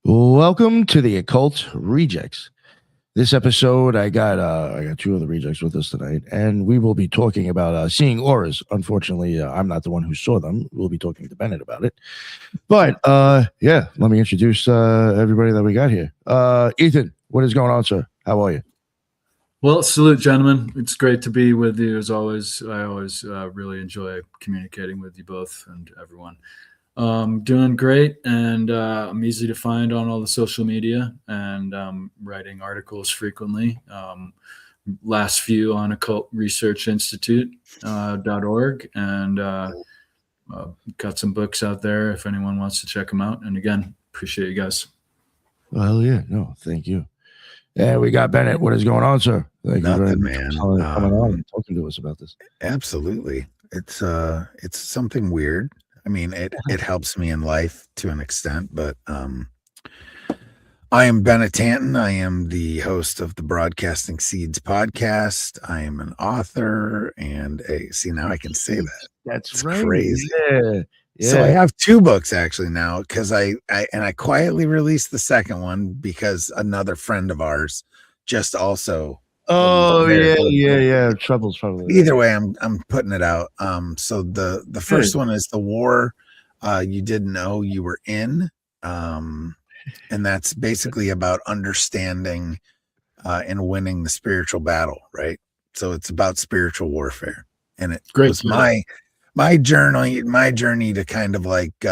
Welcome to the Occult Rejects. This episode, I got two of the rejects with us tonight, and we will be talking about seeing auras. Unfortunately, I'm not the one who saw them. We'll be talking to Bennett about it. But yeah, let me introduce everybody that we got here. Ethan, what is going on, sir? How are you? Well, salute, gentlemen. It's great to be with you as always. I always really enjoy communicating with you both and everyone. Doing great, and I'm easy to find on all the social media, and writing articles frequently. Last few on occultresearchinstitute.org, and got some books out there if anyone wants to check them out. And again, appreciate you guys. Well, yeah, no, thank you. Yeah, we got Bennett. What is going on, sir? Thank Nothing, man. Coming on and talking to us about this. Absolutely. It's something weird. I mean, it helps me in life to an extent, but I am Bennett Tanton. I am the host of the Broadcasting Seeds podcast. I am an author, and see, now I can say that. That's right. Crazy. Yeah. So I have two books actually now, because I quietly released the second one because another friend of ours just also. Oh yeah. Trouble's probably. Either way, I'm putting it out. So the first one is The War You Didn't Know You Were In, and that's basically about understanding and winning the spiritual battle, right? So it's about spiritual warfare, and it was my journey to kind of like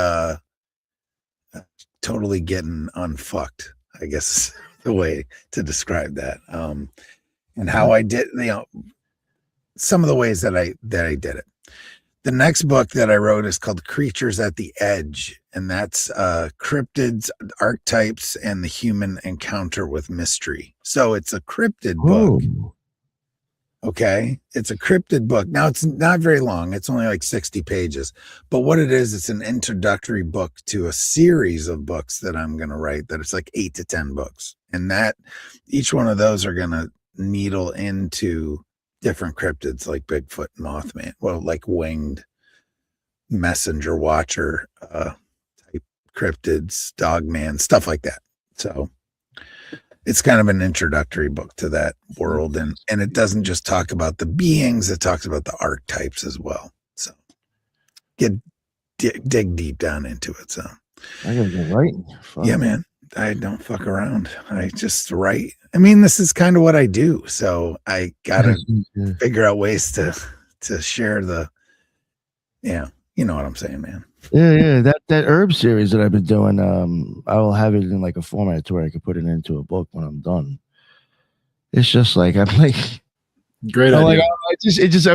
totally getting unfucked, I guess is the way to describe that. And how I did, some of the ways that I did it. The next book that I wrote is called Creatures at the Edge, and that's cryptids, archetypes, and the human encounter with mystery. So it's a cryptid book. Okay, it's a cryptid book. Now it's not very long. It's only like 60 pages. But what it is, it's an introductory book to a series of books that I'm going to write. That it's like 8 to 10 books, and that each one of those are going to needle into different cryptids like Bigfoot, Mothman, well, like winged messenger watcher type cryptids, Dogman, stuff like that. So it's kind of an introductory book to that world, and it doesn't just talk about the beings, it talks about the archetypes as well. So dig deep down into it. So I gotta get writing. Yeah, man. I don't fuck around. I just write. I mean, this is kind of what I do. So I gotta figure out ways to share the, you know what I'm saying, man. Yeah. That herb series that I've been doing, I will have it in like a format to where I can put it into a book when I'm done. It's just like I'm like great idea. Like, I'm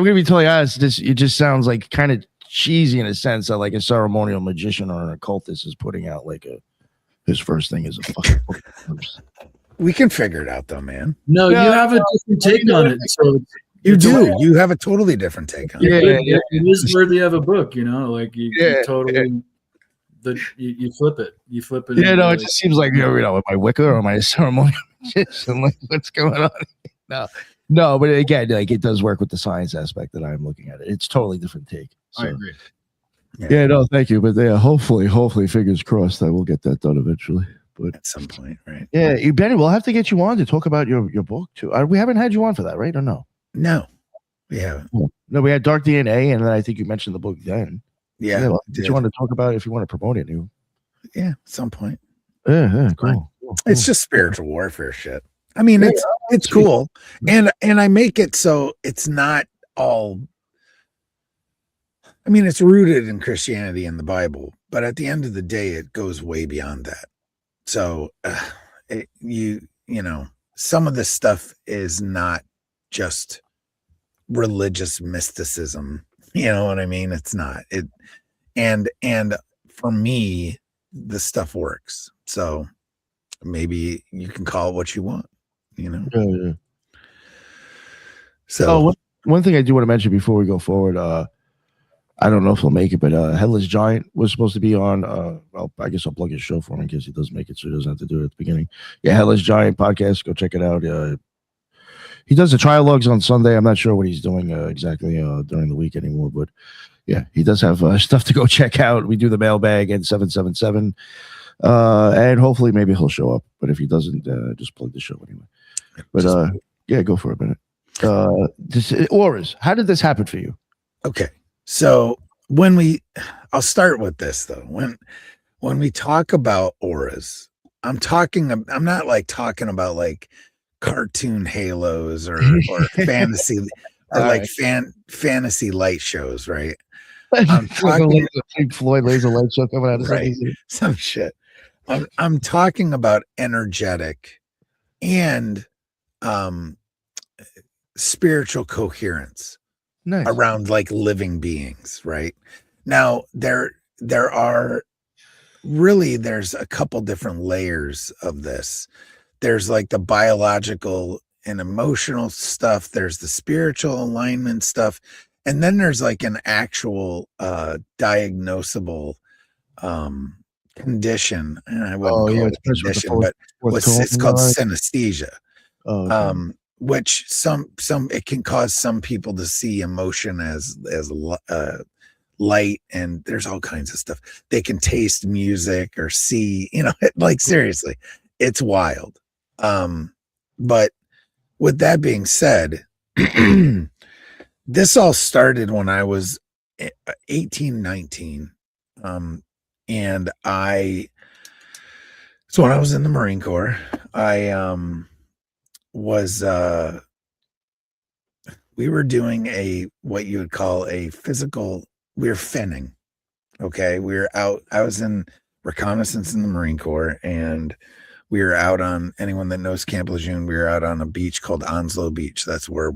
gonna be totally honest. It just sounds like kind of cheesy in a sense that like a ceremonial magician or an occultist is putting out like his first thing is a fucking book. We can figure it out though, man. No, you have a different take on it. So you do. You have a totally different take on it. Yeah. It is worthy of a book, like you totally you flip it. You flip it. Yeah, no, it just seems like am I Wicca or am I a ceremonial magician? Like what's going on? No, but again, like it does work with the science aspect that I'm looking at it. It's totally different take. So. I agree. Yeah, no, thank you. But hopefully, fingers crossed that we'll get that done eventually. But at some point, right? Yeah, Benny, we'll have to get you on to talk about your book too. We haven't had you on for that, right? Or no? No, we haven't. No, we had Dark DNA, and then I think you mentioned the book then. Yeah, did you want to talk about it if you want to promote it? Yeah, at some point. Yeah, cool. It's just spiritual warfare shit. I mean, it's cool, and I make it so it's not all. I mean, it's rooted in Christianity and the Bible, but at the end of the day, it goes way beyond that. So, some of this stuff is not just religious mysticism. You know what I mean? It's not it. And for me, the stuff works. So maybe you can call it what you want, Yeah. So one thing I do want to mention before we go forward, I don't know if he'll make it, but Headless Giant was supposed to be on. I guess I'll plug his show for him in case he does make it, so he doesn't have to do it at the beginning. Yeah, Headless Giant podcast. Go check it out. He does the trialogues on Sunday. I'm not sure what he's doing exactly during the week anymore, but yeah, he does have stuff to go check out. We do the mailbag and 777. And hopefully maybe he'll show up. But if he doesn't, just plug the show anyway. But yeah, go for a minute. Auras, how did this happen for you? Okay. So I'll start with this though. When we talk about auras, I'm not like talking about like cartoon halos or fantasy or like fantasy light shows, right? I'm talking Pink Floyd laser light show coming out of right, some shit. I'm talking about energetic and spiritual coherence around like living beings, right? Now there's a couple different layers of this. There's like the biological and emotional stuff, there's the spiritual alignment stuff, and then there's like an actual diagnosable condition, and I wouldn't call it a condition, but it's called synesthesia. Which it can cause some people to see emotion as light, and there's all kinds of stuff. They can taste music or see, like seriously, it's wild. But with that being said, this all started when I was 18, 19. And so when I was in the Marine Corps, I we were doing what you would call a physical, we were finning. Okay. We were out, I was in reconnaissance in the Marine Corps, and we were out on, anyone that knows Camp Lejeune, we were out on a beach called Onslow Beach. That's where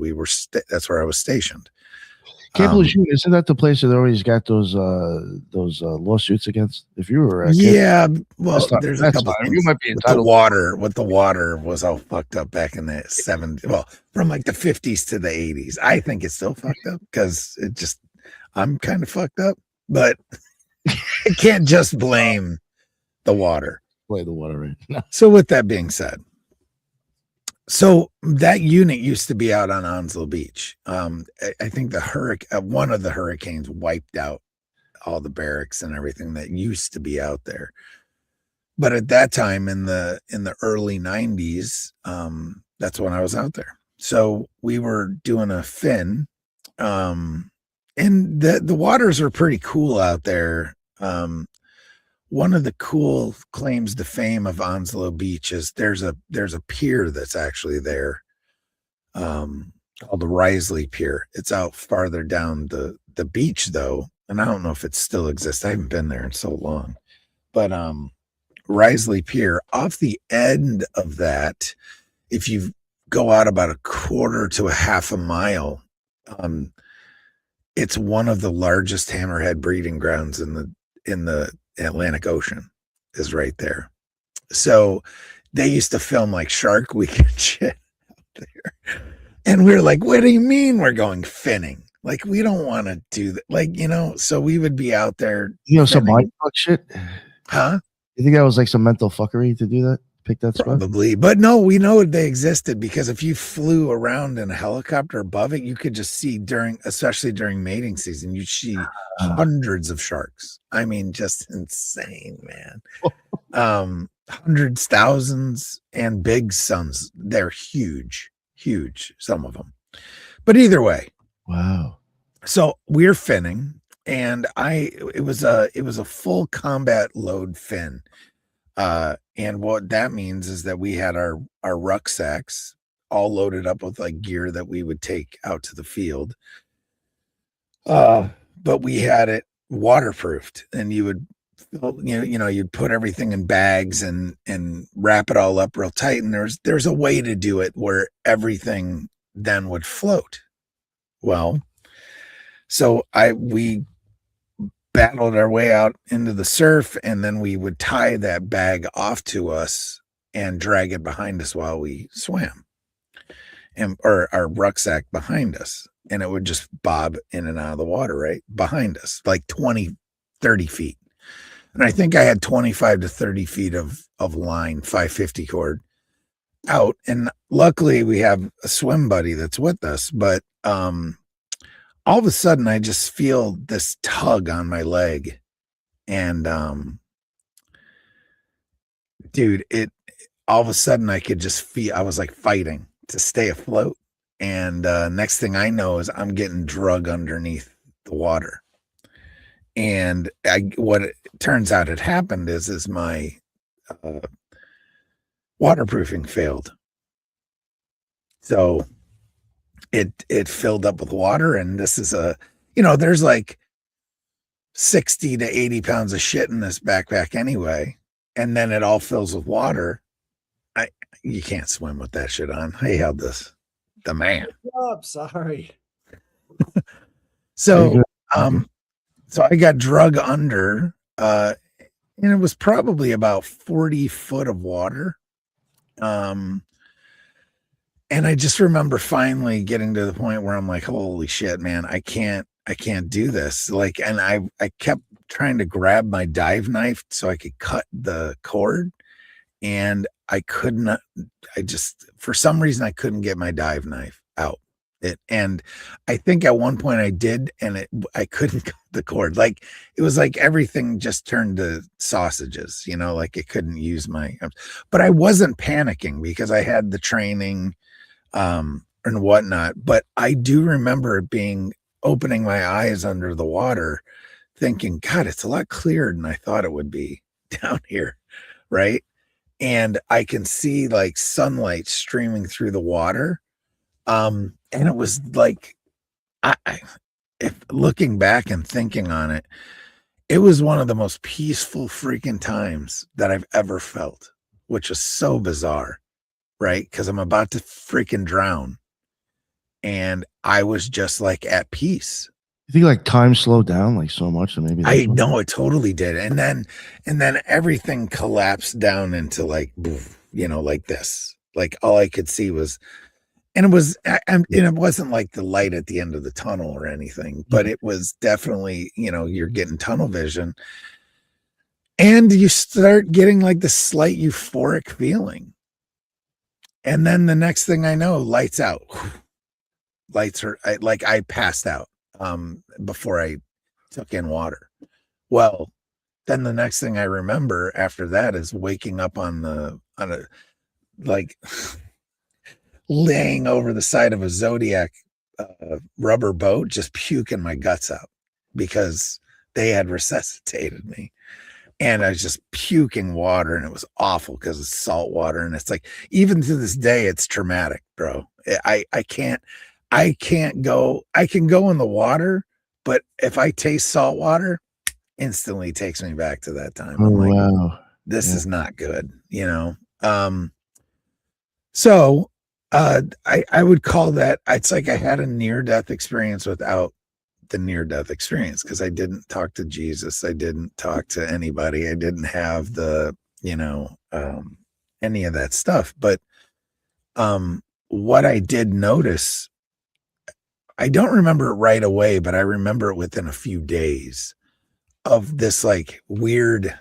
that's where I was stationed. Camp Lejeune, isn't that the place that always got those lawsuits against? If you were yeah, well, there's a couple things. You might be entitled. With the water was all fucked up back in the 70s. Well, from like the 50s to the 80s. I think it's still fucked up because I'm kind of fucked up, but I can't just blame the water. Play the water, right? So with that being said, so that unit used to be out on Onslow Beach. I think one of the hurricanes wiped out all the barracks and everything that used to be out there. But at that time in the early 90s, that's when I was out there. So we were doing a fin, and the waters are pretty cool out there. One of the cool claims to fame of Onslow Beach is there's a pier that's actually there, called the Risley Pier. It's out farther down the beach though, and I don't know if it still exists. I haven't been there in so long. But Risley Pier, off the end of that, if you go out about a quarter to a half a mile, it's one of the largest hammerhead breeding grounds in the Atlantic Ocean is right there. So they used to film like Shark Week and shit out there. And we were like, what do you mean we're going finning? Like, we don't want to do that. Like, so we would be out there. Some mind fuck shit. Huh? You think that was like some mental fuckery to do that? Pick that spot? Probably. But no, we know they existed because if you flew around in a helicopter above it, you could just see especially during mating season, you'd see hundreds of sharks. I mean, just insane, man. Hundreds, thousands, and big sons. They're huge, some of them. But either way. Wow. So we're finning, and it was a full combat load fin. And what that means is that we had our rucksacks all loaded up with like gear that we would take out to the field. But we had it waterproofed, and you would, you'd put everything in bags and wrap it all up real tight. And there's a way to do it where everything then would float. Well, so we battled our way out into the surf, and then we would tie that bag off to us and drag it behind us while we swam, or our rucksack behind us, and it would just bob in and out of the water right behind us, like 20, 30 feet. And I think I had 25 to 30 feet of line, 550 cord out. And luckily we have a swim buddy that's with us, but all of a sudden I just feel this tug on my leg, and dude, it all of a sudden I could just feel, I was like fighting to stay afloat. And next thing I know is I'm getting drug underneath the water. And what it turns out had happened is my waterproofing failed. So it filled up with water, and this is there's like 60 to 80 pounds of shit in this backpack anyway, and then it all fills with water. You can't swim with that shit on. I held this, the man. Sorry. So so I got drug under, and it was probably about 40 foot of water. And I just remember finally getting to the point where I'm like, holy shit, man, I can't do this. Like, and I kept trying to grab my dive knife so I could cut the cord, and I could not. For some reason, I couldn't get my dive knife out. And I think at one point I did, and I couldn't cut the cord. Like, it was like everything just turned to sausages, like it couldn't use but I wasn't panicking because I had the training and whatnot. But I do remember opening my eyes under the water thinking, God, it's a lot clearer than I thought it would be down here. Right. And I can see like sunlight streaming through the water. And it was like, if looking back and thinking on it, it was one of the most peaceful freaking times that I've ever felt, which is so bizarre, right? Because I'm about to freaking drown, and I was just like at peace. You think like time slowed down like so much, and maybe I know it totally did, and then everything collapsed down into like, like this. Like all I could see was. And it wasn't like the light at the end of the tunnel or anything, but it was definitely, you're getting tunnel vision, and you start getting like this slight euphoric feeling. And then the next thing I know, lights out. Lights are I passed out before I took in water. Well, then the next thing I remember after that is waking up on a laying over the side of a Zodiac rubber boat, just puking my guts out because they had resuscitated me, and I was just puking water, and it was awful because it's salt water, and it's like, even to this day, it's traumatic, bro. I can go in the water, but if I taste salt water, instantly takes me back to that time. Oh, I'm like, wow. this is not good, so I would call that, it's like I had a near-death experience without the near-death experience, because I didn't talk to Jesus. I didn't talk to anybody. I didn't have the, any of that stuff. But what I did notice, I don't remember it right away, but I remember it within a few days of this like weird,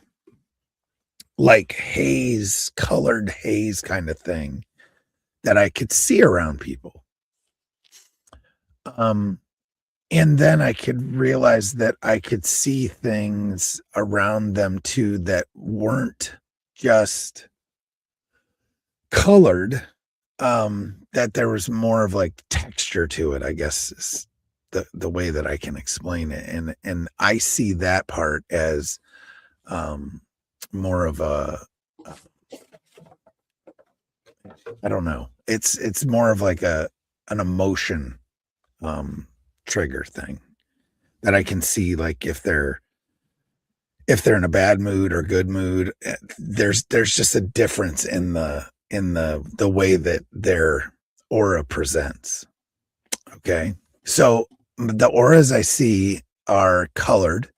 like colored haze kind of thing that I could see around people. And then I could realize that I could see things around them too that weren't just colored, that there was more of like texture to it, I guess is the way that I can explain it. And I see that part as more of I don't know. It's more of like an emotion trigger thing that I can see, like if they're in a bad mood or good mood, there's just a difference in the way that their aura presents. Okay. So the auras I see are colored,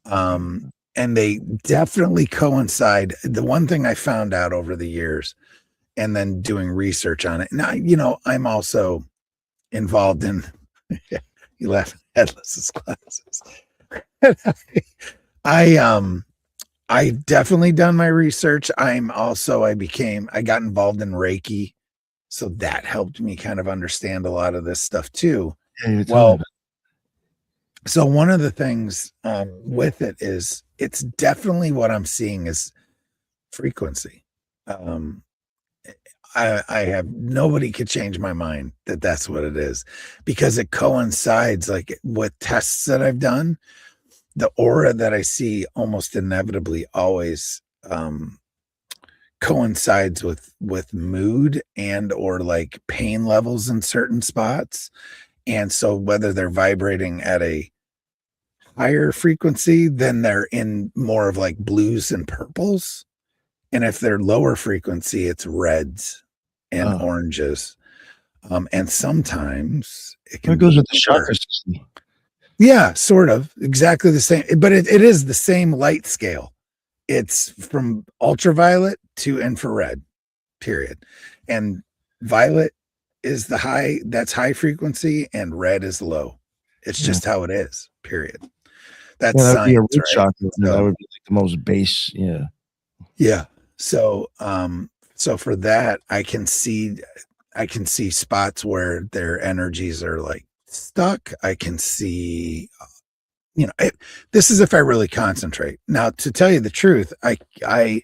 and they definitely coincide. The one thing I found out over the years, and then doing research on it. Now, I'm also involved in, you laugh at Headless's classes. I definitely done my research. I got involved in Reiki. So that helped me kind of understand a lot of this stuff too. Yeah, well, so one of the things with it is, it's definitely what I'm seeing is frequency. I have nobody could change my mind that that's what it is, because it coincides like with tests that I've done. The aura that I see almost inevitably always coincides with mood and or like pain levels in certain spots. And so whether they're vibrating at a higher frequency, then they're in more of like blues and purples. And if they're lower frequency, it's reds and oranges. And sometimes it can goes be with the chakra system. Yeah, sort of. Exactly the same. But it is the same light scale. It's from ultraviolet to infrared, period. And violet is the high, that's high frequency, and red is low. It's just how it is, period. That's that would be a science, root right? chakra. So, that would be like the most base. Yeah. Yeah. So so for that, I can see spots where their energies are like stuck. I can see, this is if I really concentrate. Now, to tell you the truth, I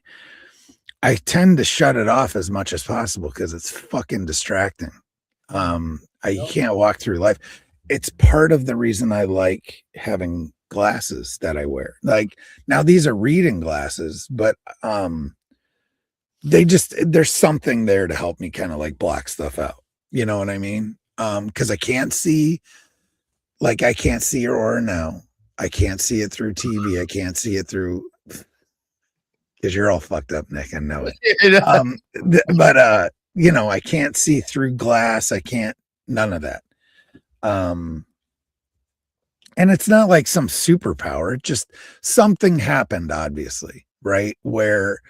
tend to shut it off as much as possible because it's fucking distracting. I can't walk through life. It's part of the reason I like having glasses that I wear. Like, now these are reading glasses, but there's something there to help me kind of like block stuff out. You know what I mean? Because I can't see your aura now. I can't see it through TV. I can't see it through, because you're all fucked up, Nick. I know it. But I can't see through glass. I can't, none of that. And it's not like some superpower. It just, something happened, obviously, right? Where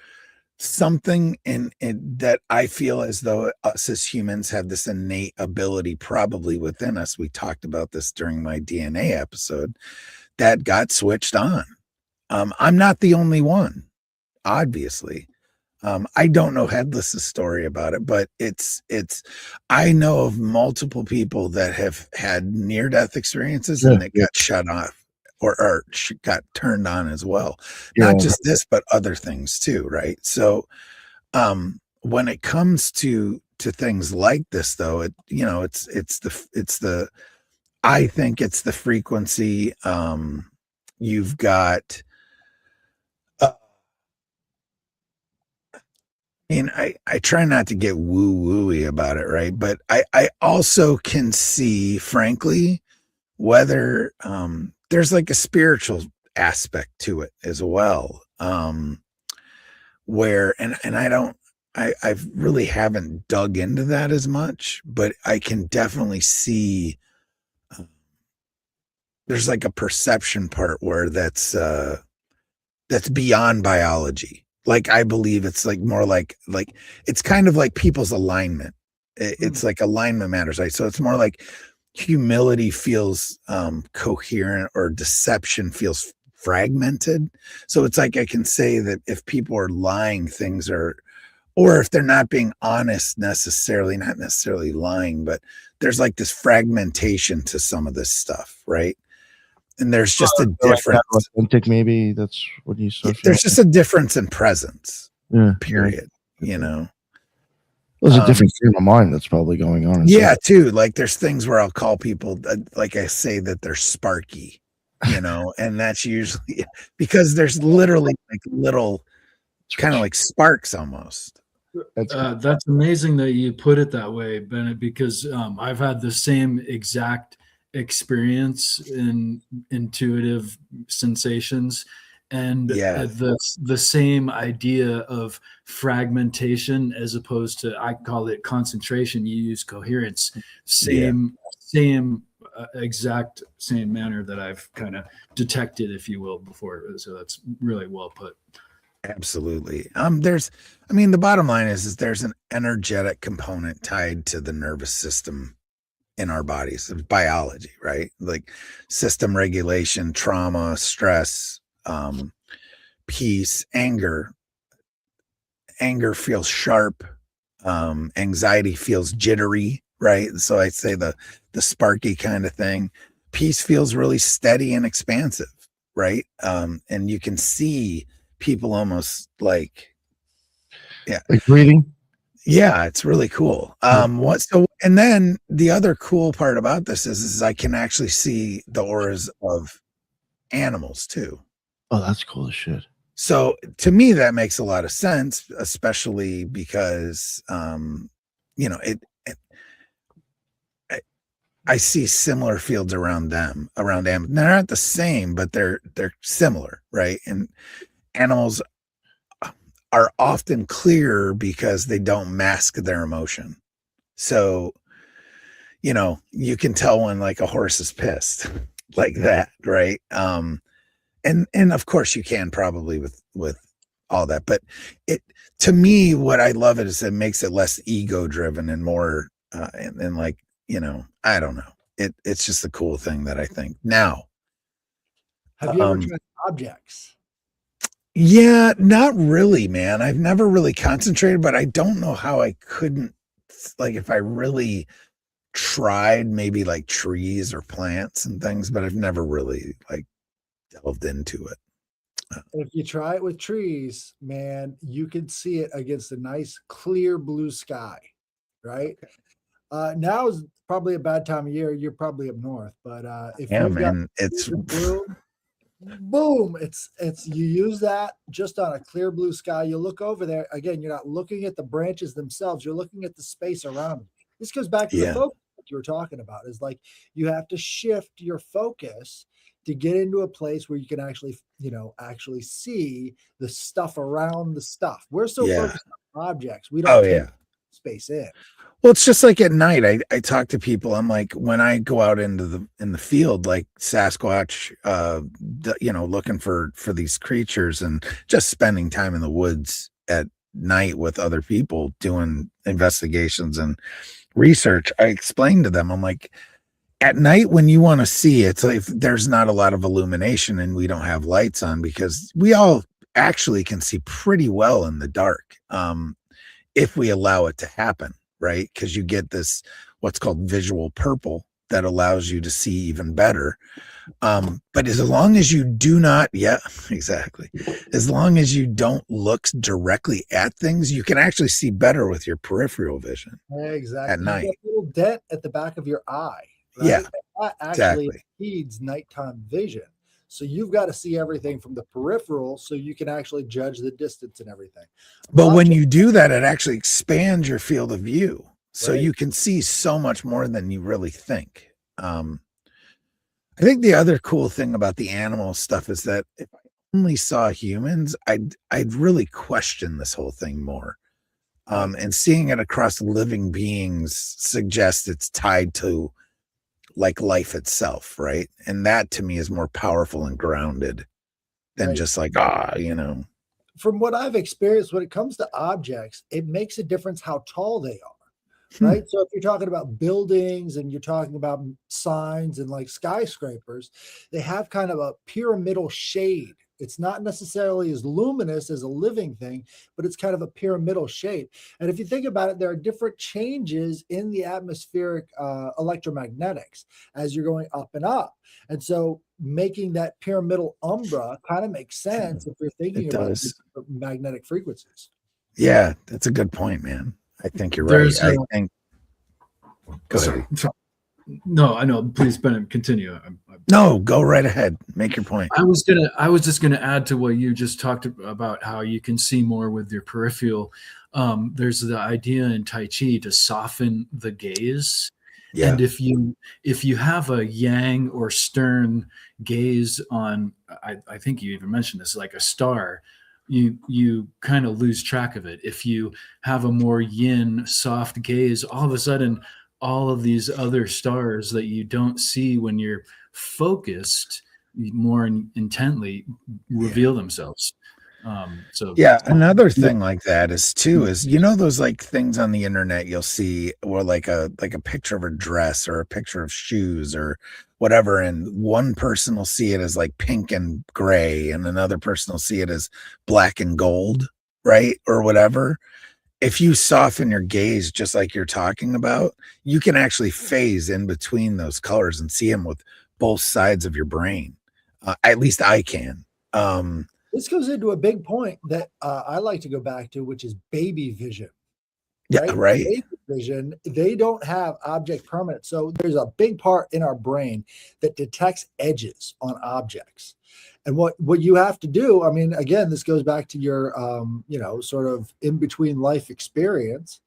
something in that I feel as though us as humans have this innate ability probably within us. We talked about this during my DNA episode, that got switched on. I'm not the only one, obviously. I don't know Headless's story about it, but I know of multiple people that have had near-death experiences and it got shut off or got turned on as well. Not just this, but other things too, right? So when it comes to things like this, though, I think it's the frequency. You've got and I try not to get woo-wooey about it, right? But I also can see, frankly, whether there's like a spiritual aspect to it as well. Where I really haven't dug into that as much, but I can definitely see there's like a perception part where that's beyond biology. Like, I believe it's like more like it's kind of like people's alignment. It's like alignment matters, right? So it's more like humility feels coherent, or deception feels fragmented. So it's like I can say that if people are lying, things are, or if they're not being honest necessarily, not necessarily lying, but there's like this fragmentation to some of this stuff, right? And there's just a difference. Like authentic, maybe that's what you said. There's just a difference in presence. Period. Well, there's a different frame of mind that's probably going on. Yeah, too. Like, there's things where I'll call people, like I say, that they're sparky, and that's usually because there's literally like little kind of like sparks almost. That's amazing that you put it that way, Bennett, because I've had the same exact experience in intuitive sensations, and the same idea of fragmentation as opposed to, I call it concentration, you use coherence, exact same manner that I've kind of detected, if you will, before. So that's really well put. Absolutely. The bottom line is there's an energetic component tied to the nervous system in our bodies. It's biology, right? Like system regulation, trauma, stress, peace, anger. Anger feels sharp. Anxiety feels jittery, right? So I say the sparky kind of thing. Peace feels really steady and expansive, right? And you can see people almost like Yeah. Like breathing. Yeah, it's really cool. And then the other cool part about this is I can actually see the auras of animals too. Oh, that's cool as shit. So to me, that makes a lot of sense, especially because, I see similar fields around them, around them. They're not the same, but they're similar, right? And animals are often clear because they don't mask their emotion. So, you can tell when like a horse is pissed, like that, right? And of course you can probably with all that, but it to me, what I love it is it makes it less ego driven and more and like, I don't know. It's just a cool thing that I think now. Have you ever tried objects? Yeah, not really, man. I've never really concentrated, but I don't know how I couldn't, like, if I really tried maybe like trees or plants and things, but I've never really like delved into it. If you try it with trees, man, you can see it against a nice clear blue sky, right? Now is probably a bad time of year. You're probably up north, but if Yeah, you've got man, it's blue, boom, it's you use that just on a clear blue sky. You look over there again. You're not looking at the branches themselves. You're looking at the space around them. This goes back to the focus that you were talking about. Is like you have to shift your focus to get into a place where you can actually, actually see the stuff around the stuff. We're so focused on objects, we don't take space in. Well, it's just like at night. I talk to people. I'm like, when I go out in the field, like Sasquatch, looking for these creatures and just spending time in the woods at night with other people doing investigations and research. I explain to them, I'm like, at night when you want to see, it's like there's not a lot of illumination and we don't have lights on because we all actually can see pretty well in the dark if we allow it to happen, right? Because you get this what's called visual purple that allows you to see even better. But as long as you do not, exactly. As long as you don't look directly at things, you can actually see better with your peripheral vision. Exactly. At night. You get a little dent at the back of your eye. Right? Yeah, that actually impedes nighttime vision. So you've got to see everything from the peripheral so you can actually judge the distance and everything. But when you do that, it actually expands your field of view. So you can see so much more than you really think. I think the other cool thing about the animal stuff is that if I only saw humans, I'd really question this whole thing more. And seeing it across living beings suggests it's tied to like life itself, right? And that to me is more powerful and grounded than just like, From what I've experienced, when it comes to objects, it makes a difference how tall they are, right? So if you're talking about buildings and you're talking about signs and like skyscrapers, they have kind of a pyramidal shade. It's not necessarily as luminous as a living thing, but it's kind of a pyramidal shape. And if you think about it, there are different changes in the atmospheric electromagnetics as you're going up and up. And so making that pyramidal umbra kind of makes sense if you're thinking about magnetic frequencies. Yeah, that's a good point, man. I think you're right. Go ahead. No, I know. Please, Ben, continue. No, go right ahead. Make your point. I was just gonna add to what you just talked about, how you can see more with your peripheral. There's the idea in Tai Chi to soften the gaze. Yeah. And if you have a yang or stern gaze on, I think you even mentioned this, like a star, you kind of lose track of it. If you have a more yin, soft gaze, all of a sudden, all of these other stars that you don't see when you're focused more intently reveal themselves. Another thing like that is those like things on the internet you'll see, or like a picture of a dress or a picture of shoes or whatever, and one person will see it as like pink and gray and another person will see it as black and gold, right? Or whatever. If you soften your gaze just like you're talking about, you can actually phase in between those colors and see them with both sides of your brain. At least I can. This goes into a big point that I like to go back to, which is baby vision. Yeah, right. Baby vision, they don't have object permanence. So there's a big part in our brain that detects edges on objects. And what you have to do, I mean, again, this goes back to your, sort of in between life experience,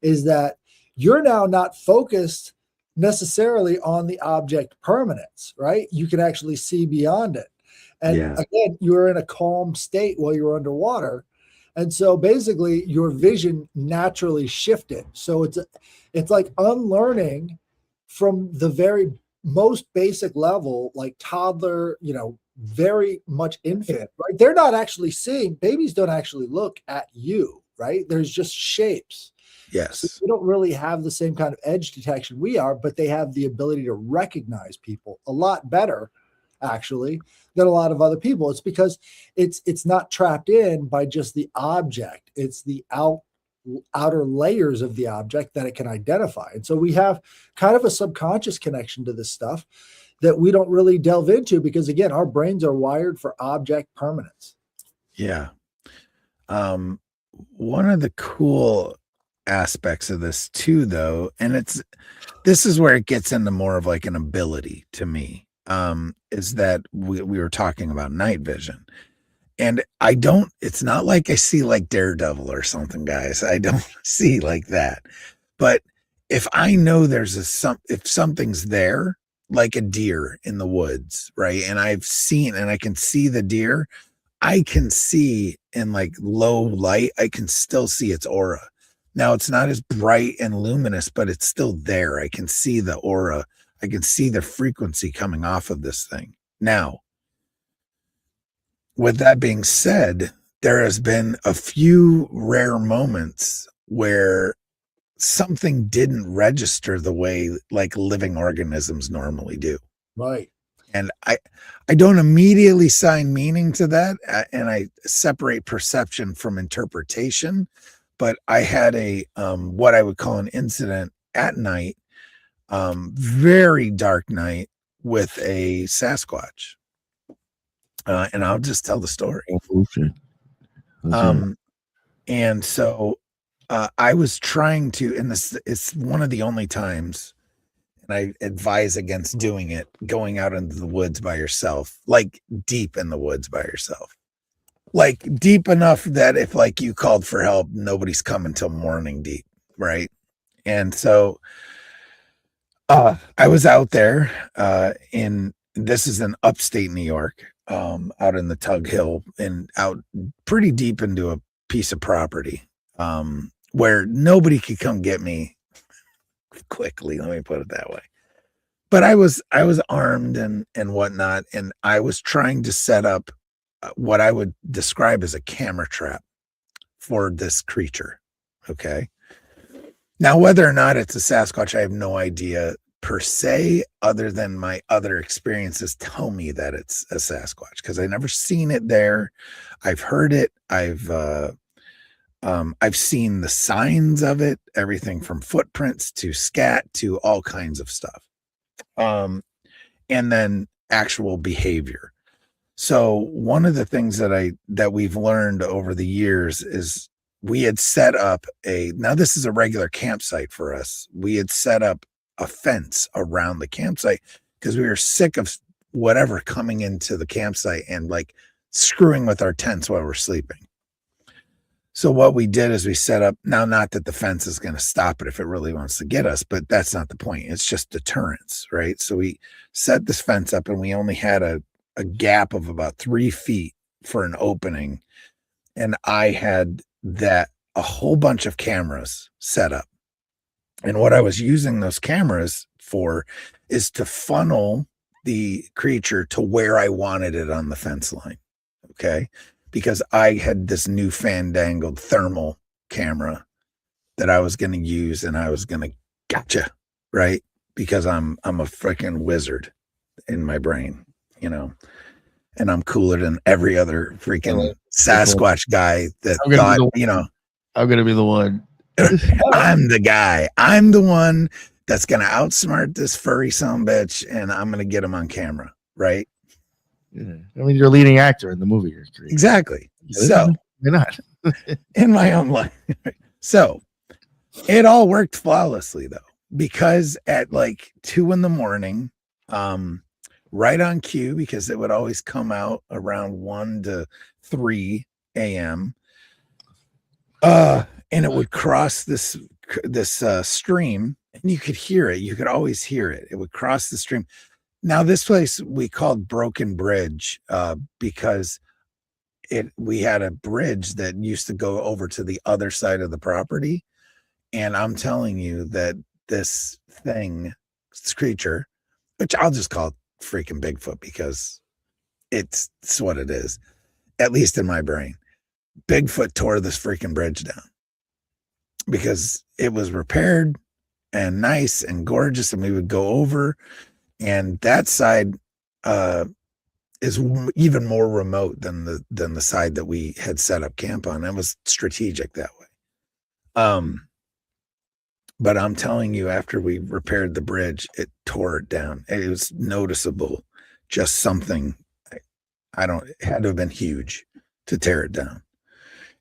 is that you're now not focused necessarily on the object permanence, right? You can actually see beyond it. And again, you're in a calm state while you're underwater. And so basically your vision naturally shifted. So it's like unlearning from the very most basic level, like toddler, very much infant, right? They're not actually seeing, babies don't actually look at you, right? There's just shapes. Yes. So they don't really have the same kind of edge detection we are, but they have the ability to recognize people a lot better, actually, than a lot of other people. It's because it's not trapped in by just the object. It's the outer layers of the object that it can identify. And so we have kind of a subconscious connection to this stuff that we don't really delve into because, again, our brains are wired for object permanence. Yeah. One of the cool aspects of this too, though, and this is where it gets into more of like an ability to me, is that we were talking about night vision. And it's not like I see like Daredevil or something, guys. I don't see like that. But if I know if something's there, like a deer in the woods, right? And I can see the deer, I can see in like low light, I can still see its aura. Now it's not as bright and luminous, but it's still there. I can see the aura. I can see the frequency coming off of this thing. Now, with that being said, there has been a few rare moments where something didn't register the way like living organisms normally do. Right. And I don't immediately assign meaning to that, and I separate perception from interpretation. But I had a what I would call an incident at night, very dark night with a Sasquatch. And I'll just tell the story. And so I was trying to, and it's one of the only times, and I advise against doing it, going out into the woods by yourself, like deep in the woods by yourself, like deep enough that if like you called for help, nobody's coming till morning deep. Right. And so I was out there this is in upstate New York, out in the Tug Hill and out pretty deep into a piece of property, where nobody could come get me quickly. Let me put it that way. But I was armed and whatnot. And I was trying to set up what I would describe as a camera trap for this creature. Okay. Now, whether or not it's a Sasquatch, I have no idea per se, other than my other experiences tell me that it's a Sasquatch, because I've never seen it there. I've heard it. I've seen the signs of it, everything from footprints to scat to all kinds of stuff. And then actual behavior. So one of the things that we've learned over the years is we had set up now this is a regular campsite for us. We had set up a fence around the campsite because we were sick of whatever coming into the campsite and like screwing with our tents while we're sleeping. So what we did is we set up, now not that the fence is going to stop it if it really wants to get us, but that's not the point. It's just deterrence, right? So we set this fence up and we only had a gap of about 3 feet for an opening. And I had a whole bunch of cameras set up. And what I was using those cameras for is to funnel the creature to where I wanted it on the fence line. Okay. Because I had this new fandangled thermal camera that I was going to use, and I was going to gotcha, right? Because I'm a freaking wizard in my brain, and I'm cooler than every other freaking Sasquatch guy that thought, I'm going to be the one. I'm the guy. I'm the one that's going to outsmart this furry sumbitch, and I'm going to get him on camera, right? Yeah. I mean, you're a leading actor in the movie you're creating. Exactly. Yeah, So you're not. in my own life. So it all worked flawlessly though, because at like 2 a.m, right on cue, because it would always come out around 1 to 3 a.m. And it would cross this stream, and you could hear it. You could always hear it. It would cross the stream. Now, this place we called Broken Bridge because we had a bridge that used to go over to the other side of the property. And I'm telling you that this creature, which I'll just call it freaking Bigfoot because it's what it is, at least in my brain. Bigfoot tore this freaking bridge down because it was repaired and nice and gorgeous, and we would go over, and that side is even more remote than the side that we had set up camp on. It was strategic that way. But I'm telling you, after we repaired the bridge, it tore it down. It was noticeable. Just something, it had to have been huge to tear it down.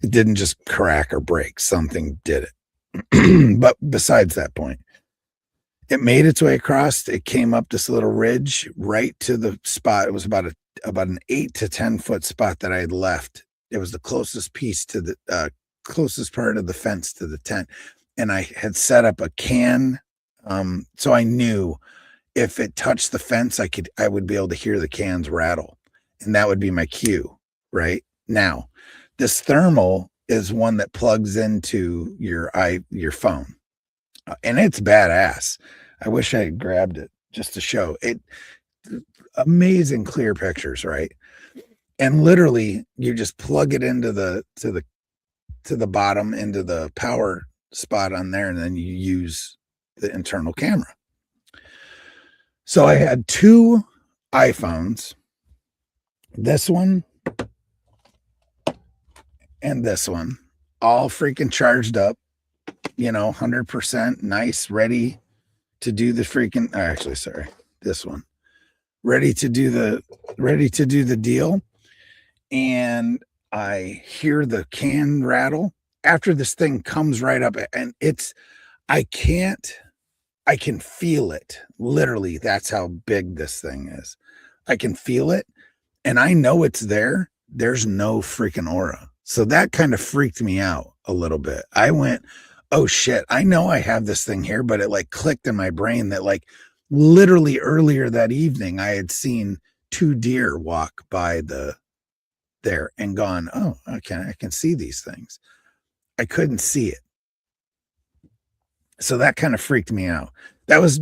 It didn't just crack or break. Something did it. But besides that point, it made its way across. It came up this little ridge right to the spot. It was about an 8 to 10 foot spot that I had left. It was the closest piece to the closest part of the fence to the tent. And I had set up a can. So I knew if it touched the fence, I would be able to hear the cans rattle. And that would be my cue, right? Now, this thermal is one that plugs into your phone. And it's badass. I wish I had grabbed it just to show it. Amazing clear pictures, right? And literally you just plug it into the bottom, into the power spot on there, and then you use the internal camera. So I had 2 iPhones, this one and this one, all freaking charged up, 100% nice, ready to do the freaking, actually, sorry, this one, ready to do the deal. And I hear the can rattle after this thing comes right up, and I can feel it. Literally, that's how big this thing is. I can feel it, and I know it's there. There's no freaking aura. So that kind of freaked me out a little bit. I went, oh shit, I know I have this thing here, but it like clicked in my brain that like literally earlier that evening, I had seen 2 deer walk by there and gone, oh, okay, I can see these things. I couldn't see it. So that kind of freaked me out. That was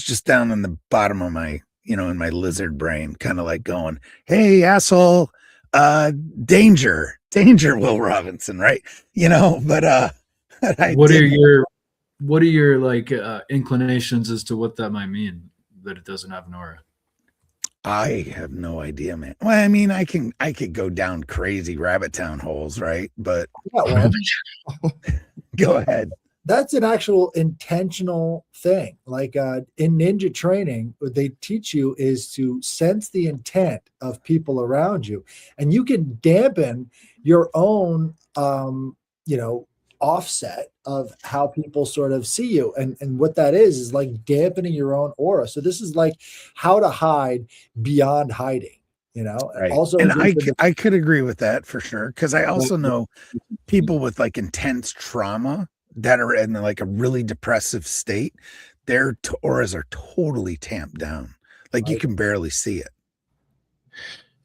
just down in the bottom of my, in my lizard brain, kind of like going, hey, asshole, danger, Will Robinson, right? But what are your like inclinations as to what that might mean, that it doesn't have an aura? I have no idea, man. Well, I mean, I could go down crazy rabbit town holes, right? But go ahead. That's an actual intentional thing. Like in ninja training, what they teach you is to sense the intent of people around you, and you can dampen your own, offset of how people sort of see you. And what that is like dampening your own aura. So this is like how to hide beyond hiding, Right. Also, and I could agree with that for sure. Cause I also know people with like intense trauma that are in like a really depressive state. Their auras are totally tamped down. Like you can barely see it.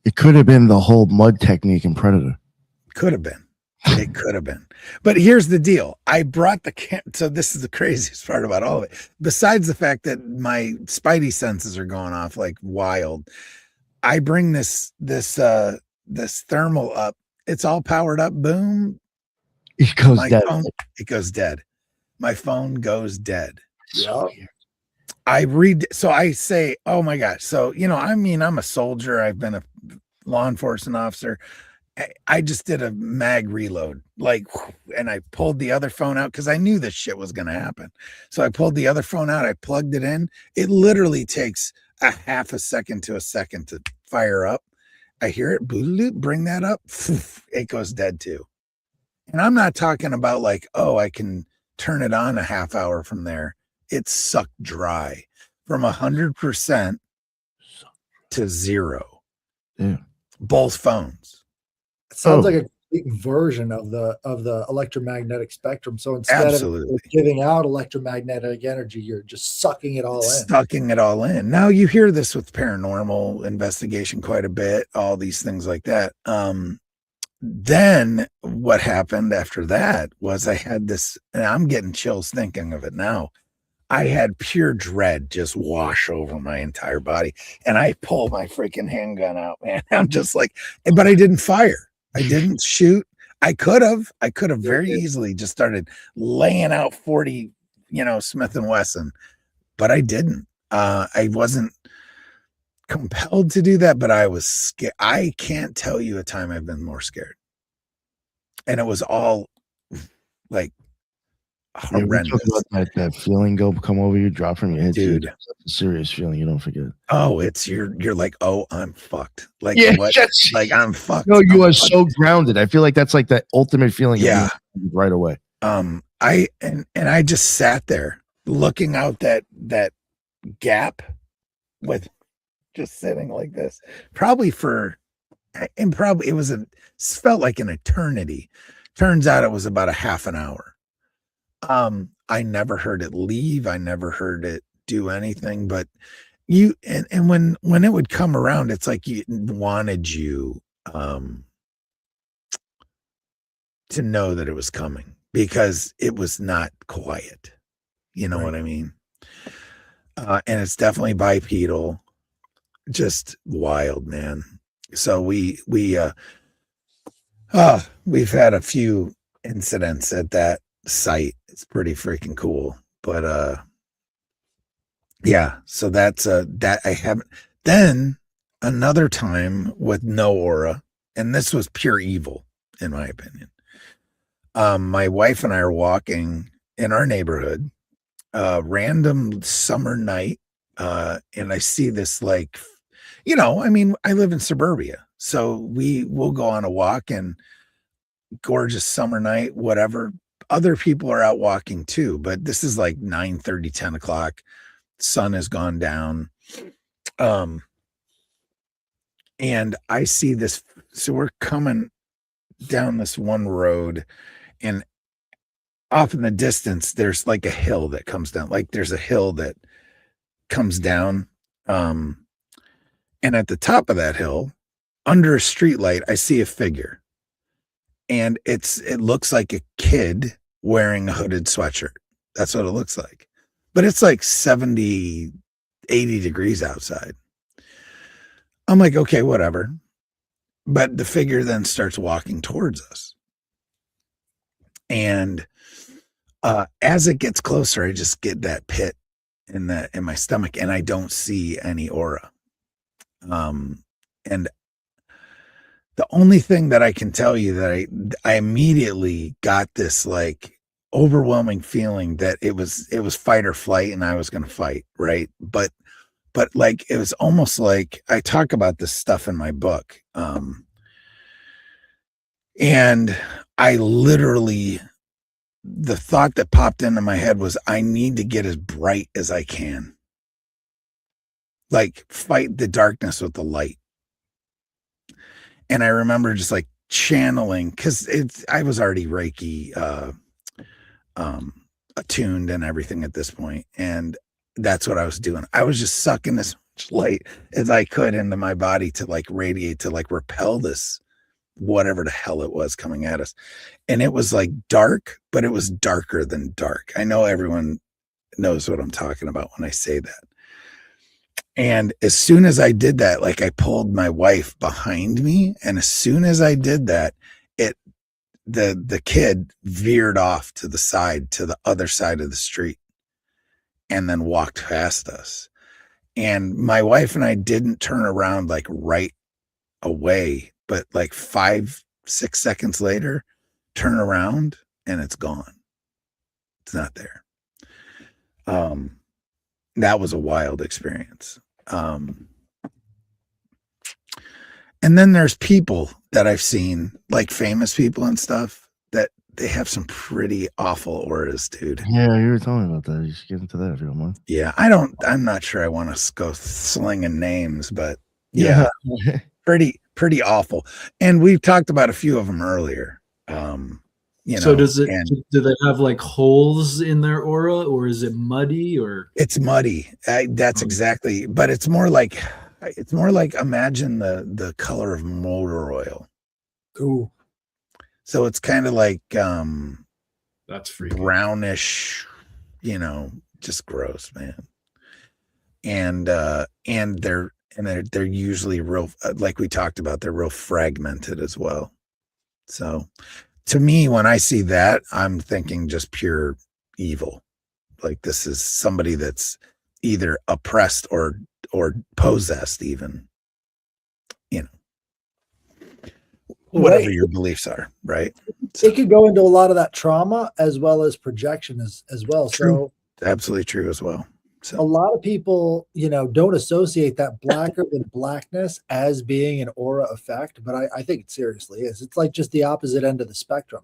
It could have been the whole mud technique in Predator. Could have been. It could have been. But here's the deal. I brought so this is the craziest part about all of it. Besides the fact that my spidey senses are going off like wild, I bring this thermal up. It's all powered up. Boom. It goes dead. It goes dead. My phone goes dead. Yeah. So I say, oh my gosh. So, I'm a soldier. I've been a law enforcement officer. I just did a mag reload, and I pulled the other phone out because I knew this shit was going to happen. So I pulled the other phone out. I plugged it in. It literally takes a half a second to a second to fire up. I hear it, bring that up, it goes dead too. And I'm not talking about like, oh, I can turn it on a half hour from there. It's sucked dry from 100% to 0. Yeah. Both phones. It sounds like a complete version of the electromagnetic spectrum. So instead Absolutely. of giving out electromagnetic energy, you're just sucking it all in. Sucking it all in. Now you hear this with paranormal investigation quite a bit, all these things like that. Then what happened after that was I had this, and I'm getting chills thinking of it now. I had pure dread just wash over my entire body. And I pulled my freaking handgun out, man. I'm just like, but I didn't fire. I didn't shoot. I could have very easily just started laying out 40, Smith and Wesson, but I didn't. I wasn't compelled to do that, but I was scared. I can't tell you a time I've been more scared. And it was all like horrendous. We talk about that feeling come over you, drop from your head, dude. It's a serious feeling. You don't forget. Oh, it's you're like, oh, I'm fucked. Like, yeah, what? Like, I'm fucked. No, you I'm are fucked. So grounded. I feel like that's like the ultimate feeling. Yeah, right away. I just sat there looking out that gap with just sitting like this, probably it was felt like an eternity. Turns out it was about a half an hour. I never heard it leave. I never heard it do anything, but and when it would come around, it's like it wanted you to know that it was coming because it was not quiet. You know what I mean? And it's definitely bipedal, just wild, man. So we've had a few incidents at that site. It's pretty freaking cool. But yeah, so that's that I haven't. Then another time with no aura, and this was pure evil, in my opinion. My wife and I are walking in our neighborhood, random summer night, and I see this like, I live in suburbia, so we will go on a walk and gorgeous summer night, whatever. Other people are out walking too, but this is like 9:30, 10 o'clock. Sun has gone down. And I see this. So we're coming down this one road, and off in the distance, there's like a hill that comes down. Like there's a hill that comes down. And at the top of that hill, under a streetlight, I see a figure. And it looks like a kid wearing a hooded sweatshirt. That's what it looks like. But it's like 70, 80 degrees outside. I'm like, okay, whatever. But the figure then starts walking towards us. And as it gets closer, I just get that pit in my stomach, and I don't see any aura. And the only thing that I can tell you that I immediately got this like overwhelming feeling that it was fight or flight, and I was going to fight, right? But like it was almost like I talk about this stuff in my book, and I literally, the thought that popped into my head was, I need to get as bright as I can, like fight the darkness with the light. And I remember just like channeling, because I was already Reiki attuned and everything at this point, and that's what I was doing. I was just sucking as much light as I could into my body to like radiate, to like repel this whatever the hell it was coming at us. And it was like dark, but it was darker than dark. I know everyone knows what I'm talking about when I say that. And as soon as I did that, like I pulled my wife behind me, and as soon as I did that, the kid veered off to the side, to the other side of the street, and then walked past us. And my wife and I didn't turn around like right away, but like 5-6 seconds later, turn around and it's gone. It's not there. That was a wild experience. And then there's people that I've seen, like famous people and stuff, that they have some pretty awful auras, dude. Yeah, you were telling me about that. You should get into that if you don't mind. Yeah, I'm not sure I want to go slinging names, but yeah, pretty awful. And we've talked about a few of them earlier. So do they have like holes in their aura, or is it muddy, or it's muddy? That's exactly, but it's more like imagine the color of motor oil. Ooh. So it's kind of like that's freaky. Brownish, just gross, man. And they're usually real, like we talked about, they're real fragmented as well. So to me, when I see that, I'm thinking just pure evil. Like this is somebody that's either oppressed or possessed, even, whatever your beliefs are, right? It could go into a lot of that trauma as well as projection as well. True. So absolutely true as well. So a lot of people, don't associate that blacker than blackness as being an aura effect, but I think it seriously is. It's like just the opposite end of the spectrum.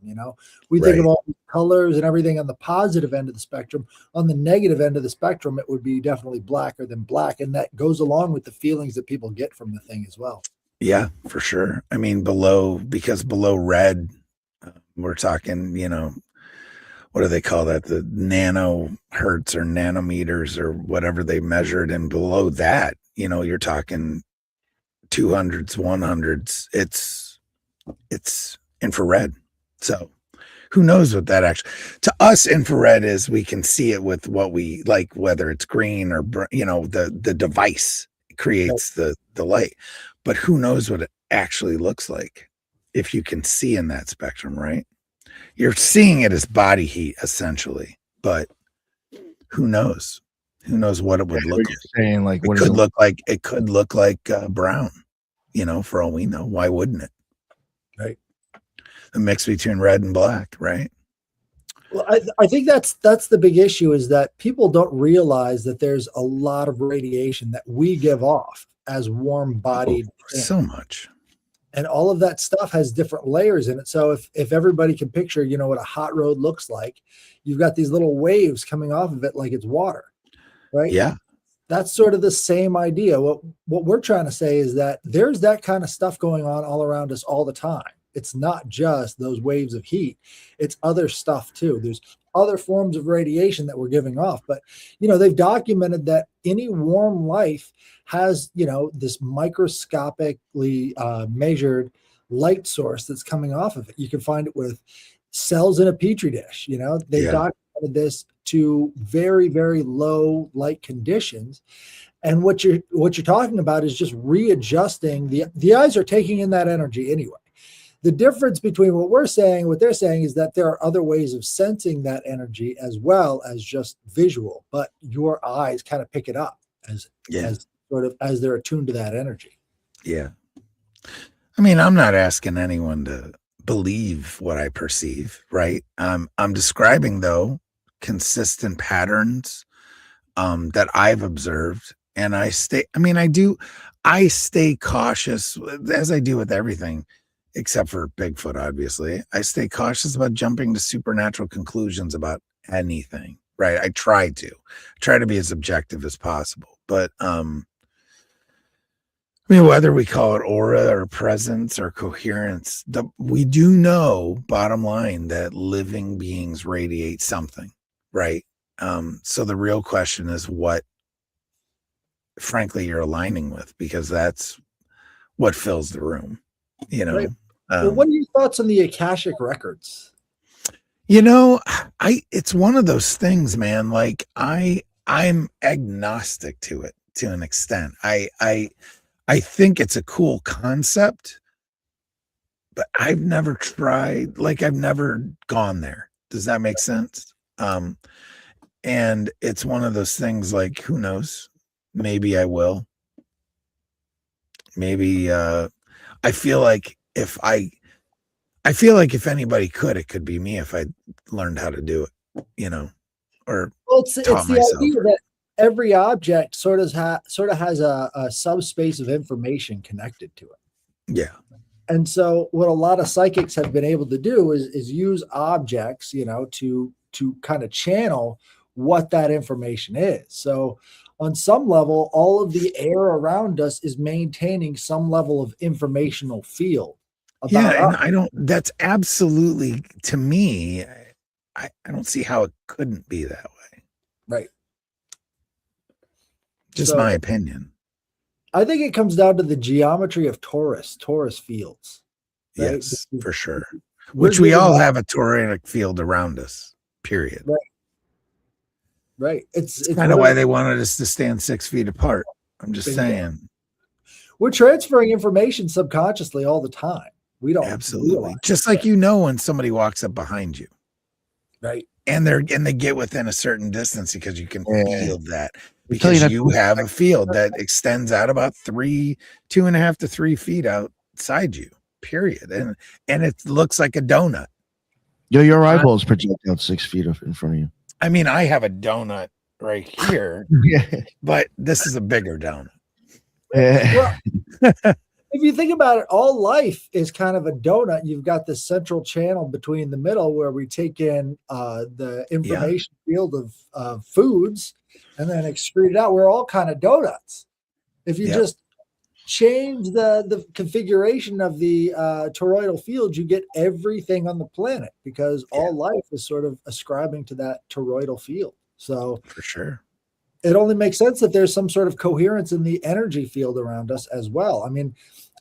We think of all the colors and everything on the positive end of the spectrum. On the negative end of the spectrum, it would be definitely blacker than black, and that goes along with the feelings that people get from the thing as well. Yeah, for sure. I mean, below red, we're talking, what do they call that? The nanohertz or nanometers or whatever they measured. And below that, you're talking 200s, 100s. It's infrared. So who knows what that actually, to us, infrared is, we can see it with what we like, whether it's green or, the device creates the light, but who knows what it actually looks like if you can see in that spectrum, right? You're seeing it as body heat essentially, but who knows? Who knows what it would look like? Saying like, what it could look like brown, for all we know. Why wouldn't it? Right. A mix between red and black, right? Well, I think that's the big issue, is that people don't realize that there's a lot of radiation that we give off as warm-bodied. So much. And all of that stuff has different layers in it. So if everybody can picture, what a hot road looks like, you've got these little waves coming off of it like it's water, right? Yeah. That's sort of the same idea. What we're trying to say is that there's that kind of stuff going on all around us all the time. It's not just those waves of heat. It's other stuff too. There's other forms of radiation that we're giving off. But, they've documented that any warm life has, this microscopically measured light source that's coming off of it. You can find it with cells in a petri dish. They've documented this to very, very low light conditions. And what you're talking about is just readjusting. The eyes are taking in that energy anyway. The difference between what we're saying and what they're saying is that there are other ways of sensing that energy as well as just visual, but your eyes kind of pick it up as they're attuned to that energy. Yeah. I mean, I'm not asking anyone to believe what I perceive, right? I'm describing, though, consistent patterns that I've observed, and I stay cautious, as I do with everything, except for Bigfoot, obviously. I stay cautious about jumping to supernatural conclusions about anything, right? I try to be as objective as possible. But whether we call it aura or presence or coherence, we do know, bottom line, that living beings radiate something, right? So the real question is what, frankly, you're aligning with, because that's what fills the room, Right. Well, what are your thoughts on the Akashic records? It's one of those things, man. Like I'm agnostic to it to an extent. I think it's a cool concept, but I've never tried, I've never gone there. Does that make sense? And it's one of those things, like, who knows? Maybe I will. Maybe I feel like if anybody could, it could be me if I learned how to do it, or it's the idea that every object sort of has a subspace of information connected to it. Yeah. And so what a lot of psychics have been able to do is use objects, to kind of channel what that information is. So on some level, all of the air around us is maintaining some level of informational field Yeah. about And us. that's absolutely, to me, I don't see how it couldn't be that way. Right. Just So my opinion. I think it comes down to the geometry of torus fields. Right? Yes, for sure. We're Which we given all that- have a toric field around us, period. Right. Right. It's kind of why they wanted us to stand 6 feet apart. I'm just saying. We're transferring information subconsciously all the time. We don't Absolutely. realize Just like when somebody walks up behind you. Right. And they get within a certain distance because you can feel that. They tell you Because not you to- have a field that extends out about 2.5 to 3 feet outside you, period. And it looks like a donut. Your eyeballs project out 6 feet in front of you. I mean, I have a donut right here, Yeah. but this is a bigger donut. Yeah. Well, if you think about it, all life is kind of a donut. You've got this central channel between the middle where we take in the information field of foods and then excrete it out. We're all kind of donuts. If you just change the configuration of the toroidal field, you get everything on the planet because all life is sort of ascribing to that toroidal field. So for sure, it only makes sense that there's some sort of coherence in the energy field around us as well. I mean,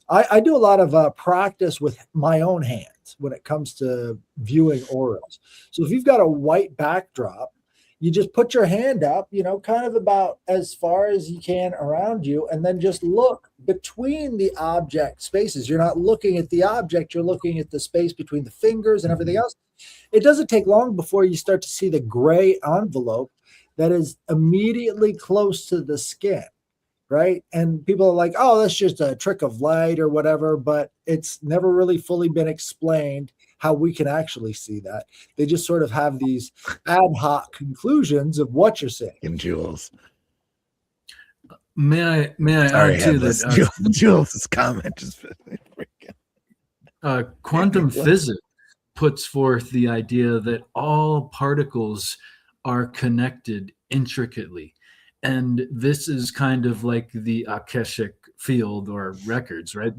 I do a lot of practice with my own hands when it comes to viewing auras. So if you've got a white backdrop, you just put your hand up, kind of about as far as you can around you, and then just look between the object spaces. You're not looking at the object, you're looking at the space between the fingers and everything else. It doesn't take long before you start to see the gray envelope that is immediately close to the skin. Right. And people are like, oh, that's just a trick of light or whatever, but it's never really fully been explained how we can actually see that. They just sort of have these ad hoc conclusions of what you're saying. And Jules. May I Sorry, add to that? Jules' comment just freaking. Quantum physics puts forth the idea that all particles are connected intricately. And this is kind of like the Akashic field or records, right?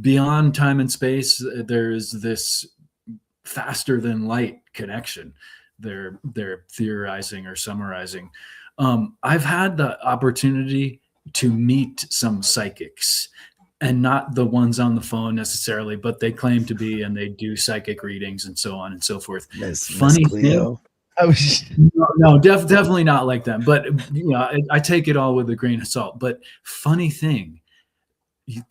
Beyond time and space, there is this faster than light connection. They're theorizing or summarizing. I've had the opportunity to meet some psychics, and not the ones on the phone necessarily, but they claim to be, and they do psychic readings and so on and so forth. Funny thing. Definitely not like them. But I take it all with a grain of salt. But funny thing,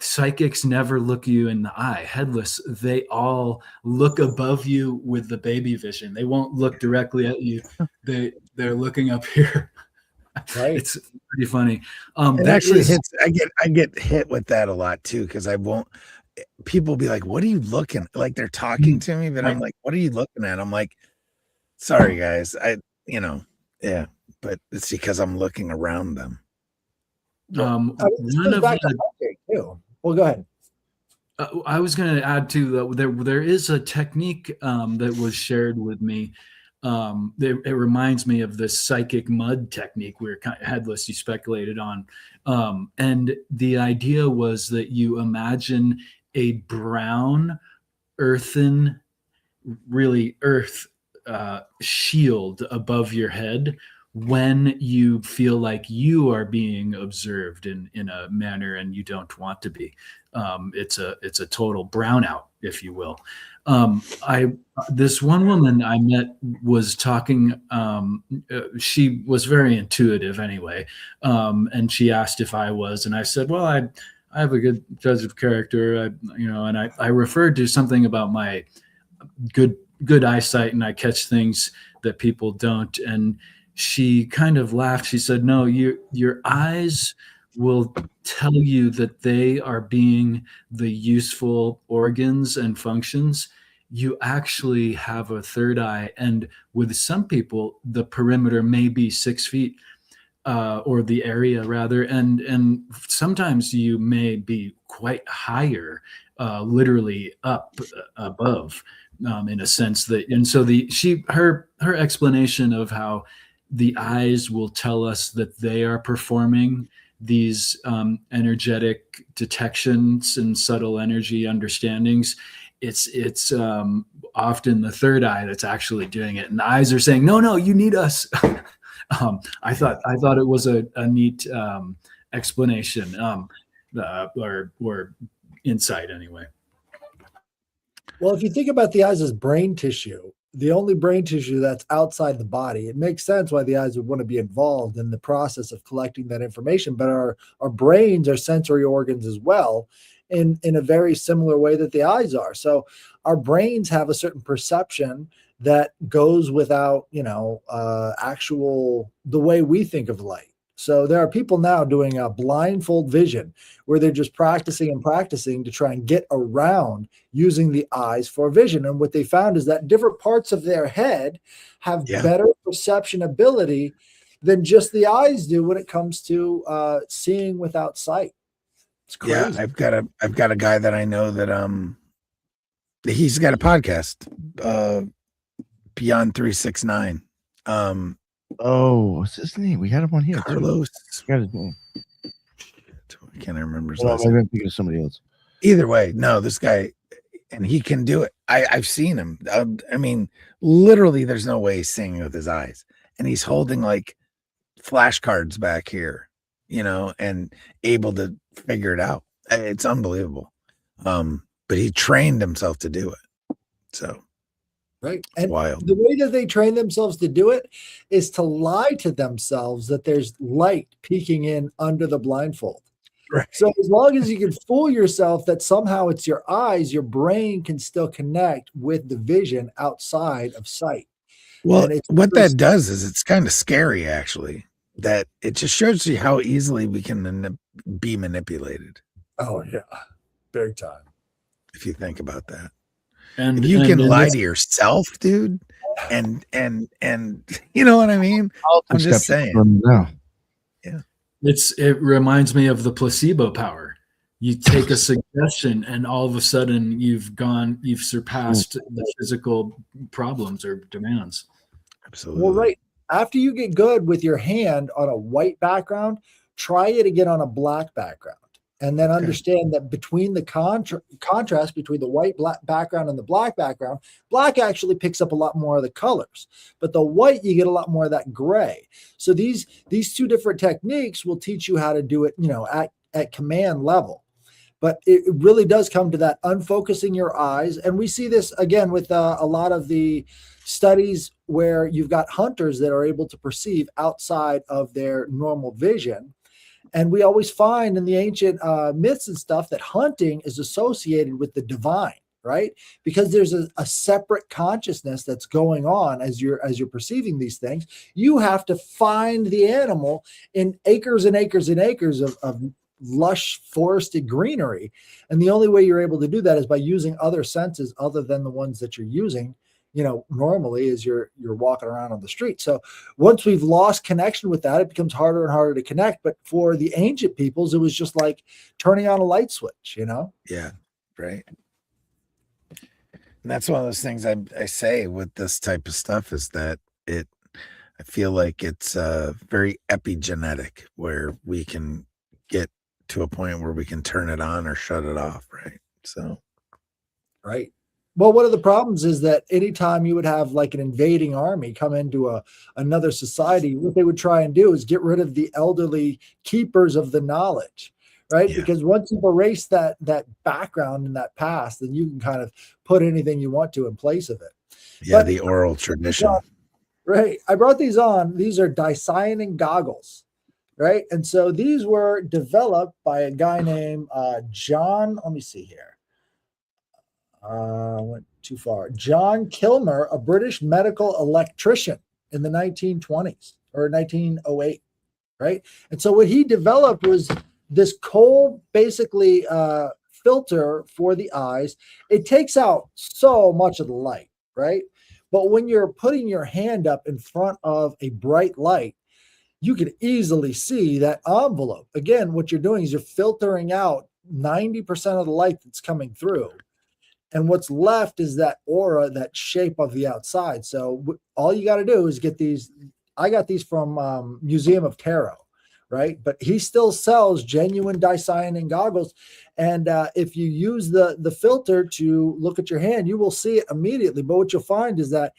psychics never look you in the eye. Headless, they all look above you with the baby vision. They won't look directly at you. They're looking up here. Right. It's pretty funny. It actually hits. I get hit with that a lot too, because I won't. People be like, "What are you looking?" Like they're talking to me, but I'm like, "What are you looking at?" I'm like, sorry guys, but it's because I'm looking around them. One of too. Well, go ahead. I was going to add too that there is a technique that was shared with me. It reminds me of the psychic mud technique we were kind of headless. You speculated on, and the idea was that you imagine a brown, earthen, really earth shield above your head when you feel like you are being observed in a manner and you don't want to be. It's a total brownout, if you will. This one woman I met was talking. She was very intuitive anyway, and she asked if I was, and I said, "Well, I have a good judge of character, and I referred to something about my good eyesight, and I catch things that people don't." And she kind of laughed. She said, "No, your eyes will tell you that they are being the useful organs and functions. You actually have a third eye, and with some people, the perimeter may be 6 feet. or the area rather, and sometimes you may be quite higher, literally up above, in a sense that, and so her explanation of how the eyes will tell us that they are performing these energetic detections and subtle energy understandings. It's often the third eye that's actually doing it, and the eyes are saying, no, you need us. I thought it was a neat explanation, or insight anyway. Well, if you think about the eyes as brain tissue, the only brain tissue that's outside the body, it makes sense why the eyes would want to be involved in the process of collecting that information. But our brains are sensory organs as well, in a very similar way that the eyes are. So our brains have a certain perception that goes without, actual the way we think of light. So there are people now doing a blindfold vision where they're just practicing and practicing to try and get around using the eyes for vision. And what they found is that different parts of their head have better perception ability than just the eyes do when it comes to seeing without sight. It's crazy. Yeah, I've got a guy that I know that he's got a podcast, Beyond 369. Oh, what's his name? We had him on here. Carlos. Got his name. I can't remember his Well, last maybe name. I'm thinking of somebody else. Either way, no, this guy, and he can do it. I've seen him. I mean, literally, there's no way he's singing with his eyes, and he's holding like flashcards back here, and able to figure it out. It's unbelievable. But he trained himself to do it. So. Right. And wild. The way that they train themselves to do it is to lie to themselves that there's light peeking in under the blindfold. Right. So as long as you can fool yourself that somehow it's your eyes, your brain can still connect with the vision outside of sight. Well, what that does is it's kind of scary, actually, that it just shows you how easily we can be manipulated. Oh, yeah. Big time. If you think about that. And if you can lie to yourself, dude, and you know what I mean? I'm just saying. Now. Yeah. It reminds me of the placebo power. You take a suggestion and all of a sudden you've surpassed the physical problems or demands. Absolutely. Well, right. After you get good with your hand on a white background, try it again on a black background. And then understand that between the contrast between the white background and the black background, black actually picks up a lot more of the colors, but the white, you get a lot more of that gray. So these two different techniques will teach you how to do it, at command level. But it really does come to that unfocusing your eyes. And we see this again with a lot of the studies where you've got hunters that are able to perceive outside of their normal vision. And we always find in the ancient myths and stuff that hunting is associated with the divine, right? Because there's a separate consciousness that's going on as you're perceiving these things. You have to find the animal in acres and acres and acres of lush forested greenery. And the only way you're able to do that is by using other senses other than the ones that you're using normally as you're walking around on the street. So once we've lost connection with that, it becomes harder and harder to connect. But for the ancient peoples, it was just like turning on a light switch, Yeah, right. And that's one of those things I say with this type of stuff is that I feel like it's very epigenetic, where we can get to a point where we can turn it on or shut it off, right? So, right. Well, one of the problems is that anytime you would have like an invading army come into another society, what they would try and do is get rid of the elderly keepers of the knowledge, right? Yeah. Because once you've erased that background and that past, then you can kind of put anything you want to in place of it. Yeah, but the oral tradition. Right. I brought these on. These are dicyanin goggles, right? And so these were developed by a guy named John. Let me see here. Went too far. John Kilmer, a British medical electrician in the 1920s or 1908, right? And so what he developed was this cold, basically filter for the eyes. It takes out so much of the light, right? But when you're putting your hand up in front of a bright light, you can easily see that envelope. Again, what you're doing is you're filtering out 90% of the light that's coming through. And what's left is that aura, that shape of the outside. So all you got to do is get these. I got these from Museum of Tarot, right? But he still sells genuine dicyanin goggles. And if you use the filter to look at your hand, you will see it immediately. But what you'll find is that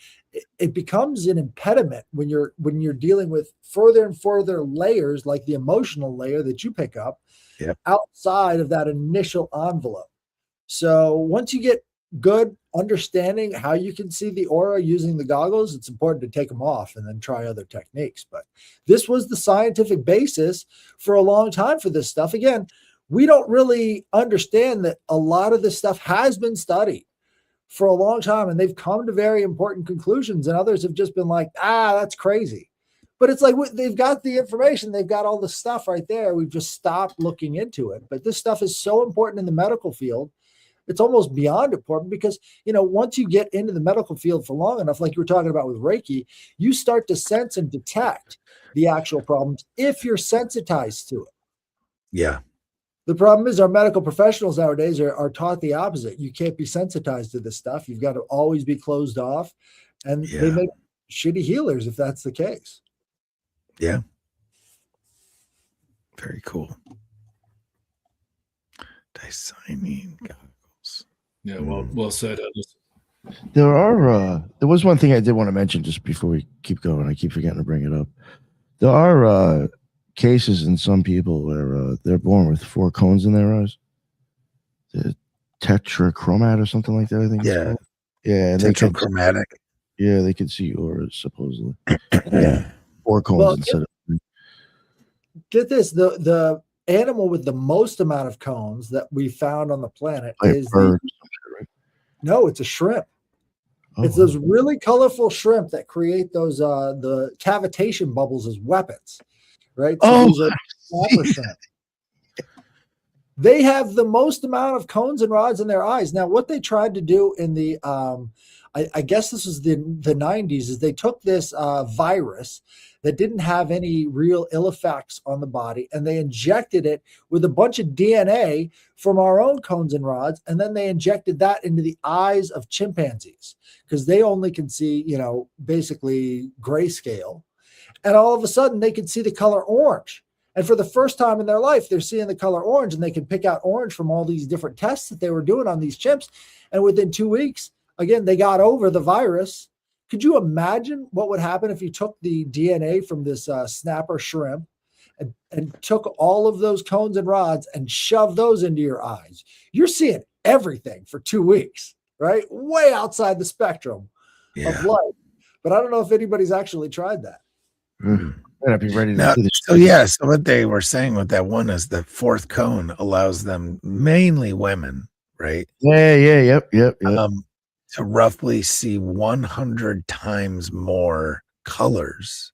it becomes an impediment when you're dealing with further and further layers, like the emotional layer that you pick up outside of that initial envelope. So once you get good understanding how you can see the aura using the goggles, it's important to take them off and then try other techniques. But this was the scientific basis for a long time for this stuff. Again, we don't really understand that a lot of this stuff has been studied for a long time, and they've come to very important conclusions, and others have just been like, that's crazy. But it's like they've got the information, they've got all the stuff right there. We've just stopped looking into it. But this stuff is so important in the medical field. It's almost beyond important because, once you get into the medical field for long enough, like you were talking about with Reiki, you start to sense and detect the actual problems if you're sensitized to it. Yeah. The problem is our medical professionals nowadays are taught the opposite. You can't be sensitized to this stuff. You've got to always be closed off. And they make shitty healers if that's the case. Yeah. Very cool. Dicyanin goggles. Yeah, well said. There was one thing I did want to mention just before we keep going. I keep forgetting to bring it up. There are cases in some people where they're born with 4 cones in their eyes. The tetrachromat or something like that, I think. Yeah. Yeah. Tetrachromatic. They could see auras supposedly. 4 cones instead of. Get this, the animal with the most amount of cones that we found on the planet is no, it's a shrimp. Oh. It's those really colorful shrimp that create those the cavitation bubbles as weapons, right? So these are snapper shrimp. They have the most amount of cones and rods in their eyes. Now, what they tried to do in the I guess this was the 90s, is they took this virus that didn't have any real ill effects on the body, and they injected it with a bunch of DNA from our own cones and rods, and then they injected that into the eyes of chimpanzees because they only can see, basically grayscale. And all of a sudden, they could see the color orange. And for the first time in their life, they're seeing the color orange, and they can pick out orange from all these different tests that they were doing on these chimps. And within 2 weeks, again, they got over the virus. Could you imagine what would happen if you took the DNA from this snapper shrimp and took all of those cones and rods and shoved those into your eyes? You're seeing everything for 2 weeks, right? Way outside the spectrum of light. But I don't know if anybody's actually tried that. I'd be ready to So what they were saying with that one is the 4th cone allows them, mainly women, right? Yep. To roughly see 100 times more colors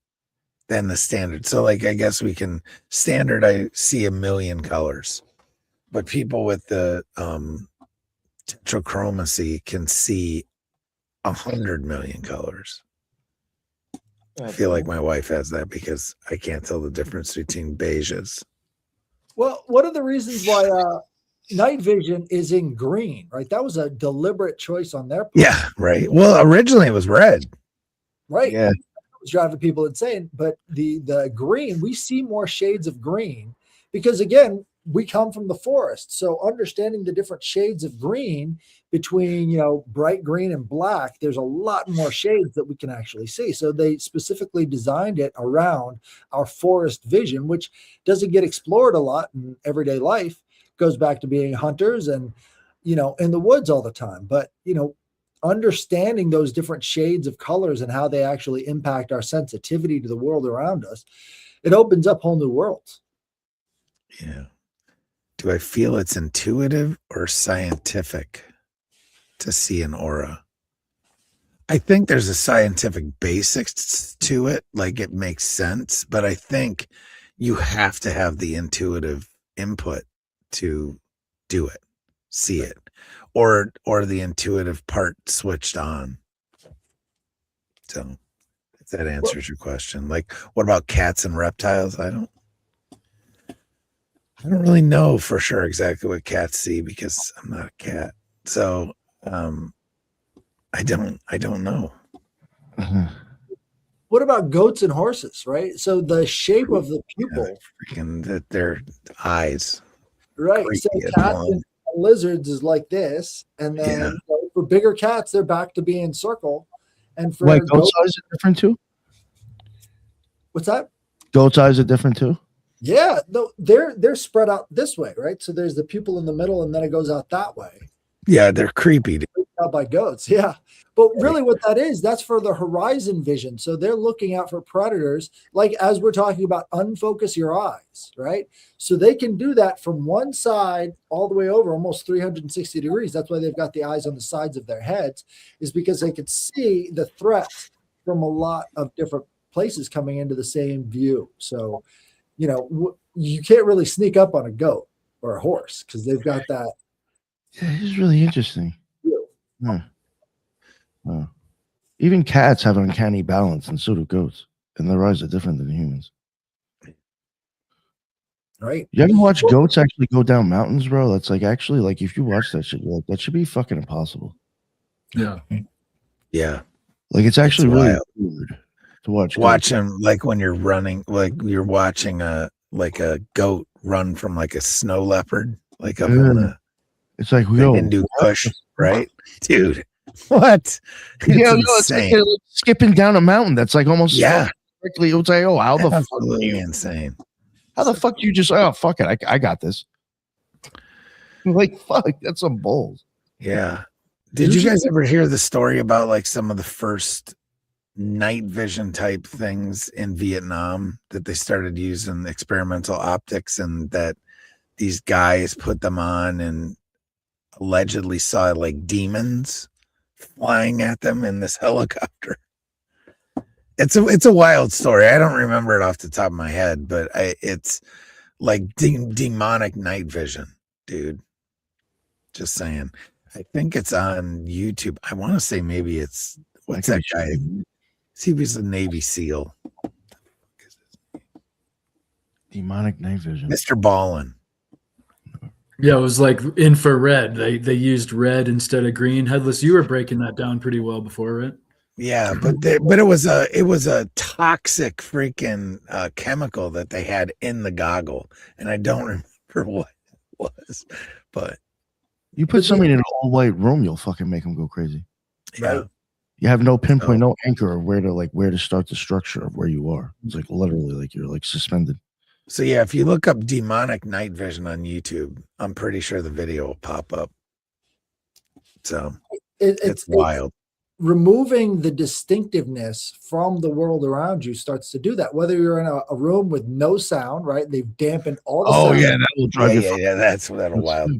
than the standard. So I guess we can I see 1 million colors, but people with the tetrachromacy can see 100 million colors. I feel like my wife has that because I can't tell the difference between beiges. Well, one of the reasons why night vision is in green, right? That was a deliberate choice on their part. Yeah, right. Well, originally it was red. Right. Yeah. It was driving people insane. But the green, we see more shades of green because, again, we come from the forest. So understanding the different shades of green between, bright green and black, there's a lot more shades that we can actually see. So they specifically designed it around our forest vision, which doesn't get explored a lot in everyday life. Goes back to being hunters and, in the woods all the time. But, understanding those different shades of colors and how they actually impact our sensitivity to the world around us, it opens up whole new worlds. Yeah. Do I feel it's intuitive or scientific to see an aura? I think there's a scientific basics to it. Like it makes sense, but I think you have to have the intuitive input to do it, see it, or the intuitive part switched on. So If that answers your question. Like, what about cats and reptiles? I don't really know for sure exactly what cats see because I'm not a cat. So I don't know. What about goats and horses, right? So the shape of the pupil, Freaking their eyes. right? Creepy So as cats one. and lizards is like this, and then Yeah. for bigger cats, they're back to being circle, and for Like goat goats, eyes are different too. what's that? Goat's eyes are different too. Yeah, no, they're spread out this way, right? So there's the pupil in the middle, and then it goes out that way. Yeah, they're creepy. Dude. Out by goats, yeah. But really, what that is, that's for the horizon vision. So they're looking out for predators, like as we're talking about, unfocus your eyes, right? So they can do that from one side all the way over, almost 360 degrees. That's why they've got the eyes on the sides of their heads, is because they can see the threats from a lot of different places coming into the same view. So, you know, you can't really sneak up on a goat or a horse because they've got that. Yeah, it's really interesting. view. Even cats have uncanny balance, and so do goats, and their eyes are different than humans. Right. You ever watch goats actually go down mountains, bro? That's like actually like if you watch that shit, you're like, that should be fucking impossible. Yeah. Yeah. Like it's actually really wild. weird to watch. Watch them like when you're running, like you're watching a goat run from like a snow leopard, like up in the It's like yo, Hindu Kush, right, dude? What? Yeah, no, it's like they're like skipping down a mountain. That's like almost quickly. It was like, oh, how the fuck? Absolutely insane. How the fuck you just? Oh, fuck it, I got this. Like fuck, that's some balls. Yeah. Did you guys ever hear the story about like some of the first night vision type things in Vietnam that they started using experimental optics and that these guys put them on and allegedly saw like demons flying at them in this helicopter? It's a wild story. I don't remember it off the top of my head, but it's like demonic night vision, dude. Just saying. I think it's on YouTube. I want to say maybe it's what's that guy? See if he's a Navy SEAL. Demonic night vision. Mr. Ballin. Yeah, it was like infrared. They used red instead of green. Headless, you were breaking that down pretty well before, right? Yeah, but it was a toxic freaking chemical that they had in the goggle, and I don't remember what it was. But you put somebody in an all white room, you'll fucking make them go crazy. Yeah, Right. You have no pinpoint, no anchor of where to start the structure of where you are. It's like literally like you're like suspended. So yeah, if you look up demonic night vision on YouTube, I'm pretty sure the video will pop up. So it's wild. Removing the distinctiveness from the world around you starts to do that. Whether you're in a room with no sound, right? They've dampened all the sound. Yeah, that will drive you. Yeah, that'll wild.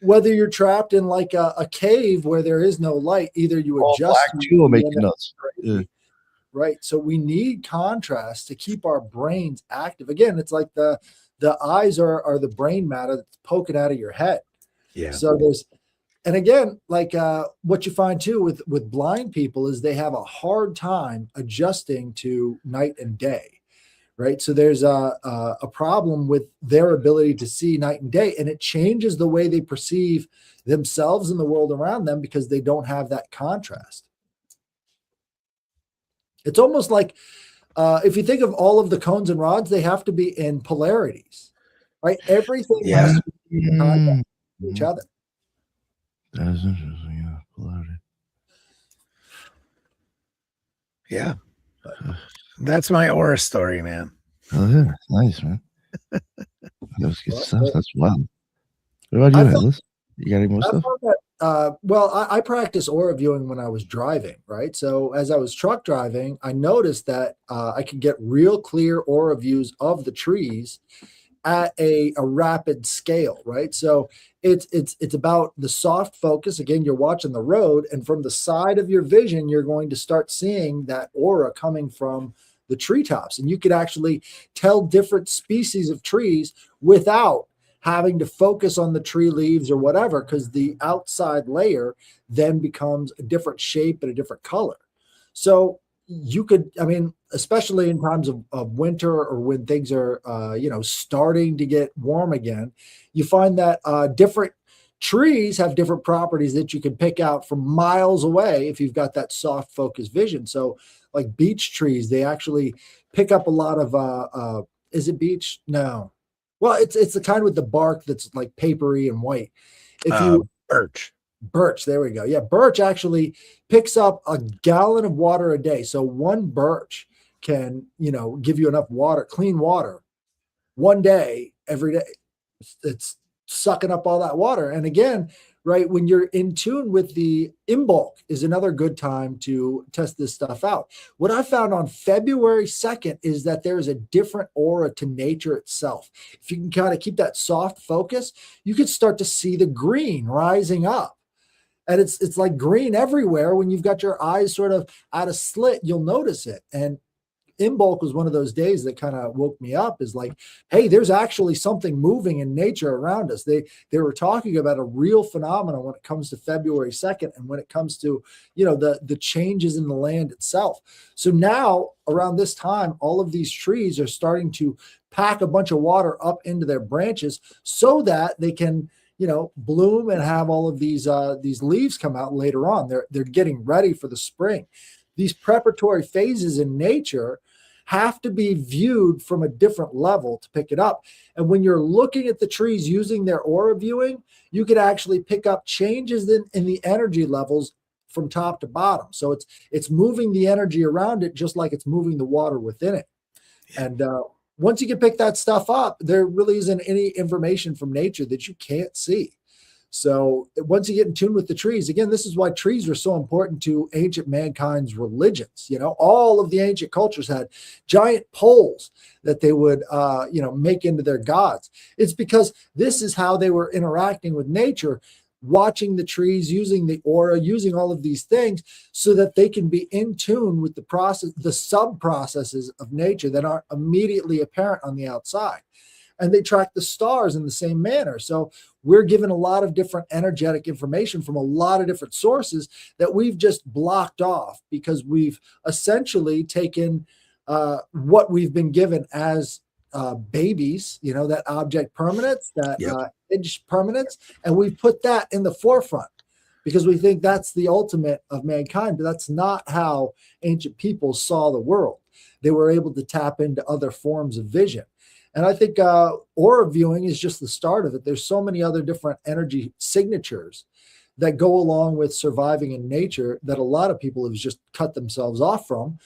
Whether you're trapped in like a cave where there is no light, either you adjust black too will make you nuts. Yeah. Right. So we need contrast to keep our brains active. Again, it's like the eyes are the brain matter that's poking out of your head. Yeah. So and again, like what you find too with blind people is they have a hard time adjusting to night and day. Right. So there's a problem with their ability to see night and day, and it changes the way they perceive themselves and the world around them because they don't have that contrast. It's almost like if you think of all of the cones and rods, they have to be in polarities, right? Everything has to be in contact with each other. That is interesting. Yeah, polarity. Yeah. That's my aura story, man. Oh yeah, nice, man. That's good stuff. That's wild. What about you, Atlas? You got any more stuff? Well, I practiced aura viewing when I was driving, right? So as I was truck driving, I noticed that I could get real clear aura views of the trees at a rapid scale, right? So it's about the soft focus. Again, you're watching the road, and from the side of your vision, you're going to start seeing that aura coming from the treetops, and you could actually tell different species of trees without having to focus on the tree leaves or whatever, because the outside layer then becomes a different shape and a different color. So you could, I mean, especially in times of winter or when things are, starting to get warm again, you find that different trees have different properties that you can pick out from miles away if you've got that soft focus vision. So, like beech trees, they actually pick up a lot of, is it beech? No. Well, it's the kind with the bark that's like papery and white. If you Birch. Birch, there we go. Yeah, birch actually picks up a gallon of water a day. So one birch can, give you enough water, clean water, one day every day. It's sucking up all that water. And again, right, when you're in tune with the in bulk is another good time to test this stuff out. What I found on February 2nd is that there's a different aura to nature itself. If you can kind of keep that soft focus, you can start to see the green rising up. And it's like green everywhere. When you've got your eyes sort of at a slit, you'll notice it. And in bulk was one of those days that kind of woke me up, is like, hey, there's actually something moving in nature around us. They were talking about a real phenomenon when it comes to February 2nd and when it comes to, the changes in the land itself. So now around this time, all of these trees are starting to pack a bunch of water up into their branches so that they can, bloom and have all of these leaves come out later on. They're getting ready for the spring. These preparatory phases in nature have to be viewed from a different level to pick it up. And when you're looking at the trees using their aura viewing, you can actually pick up changes in the energy levels from top to bottom. So it's moving the energy around it just like it's moving the water within it. And once you can pick that stuff up, there really isn't any information from nature that you can't see. So once you get in tune with the trees, again, this is why trees were so important to ancient mankind's religions. All of the ancient cultures had giant poles that they would, make into their gods. It's because this is how they were interacting with nature, watching the trees, using the aura, using all of these things so that they can be in tune with the process, the sub processes of nature that aren't immediately apparent on the outside. And they track the stars in the same manner. So we're given a lot of different energetic information from a lot of different sources that we've just blocked off because we've essentially taken what we've been given as babies, that object permanence, that edge permanence, and we put that in the forefront because we think that's the ultimate of mankind. But that's not how ancient people saw the world. They were able to tap into other forms of vision. And I think aura viewing is just the start of it. There's so many other different energy signatures that go along with surviving in nature that a lot of people have just cut themselves off from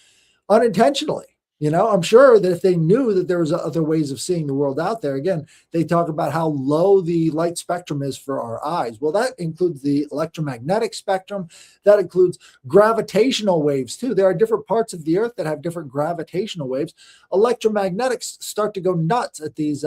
unintentionally. I'm sure that if they knew that there was other ways of seeing the world out there, again, they talk about how low the light spectrum is for our eyes. Well, that includes the electromagnetic spectrum. That includes gravitational waves too. There are different parts of the earth that have different gravitational waves. Electromagnetics start to go nuts at these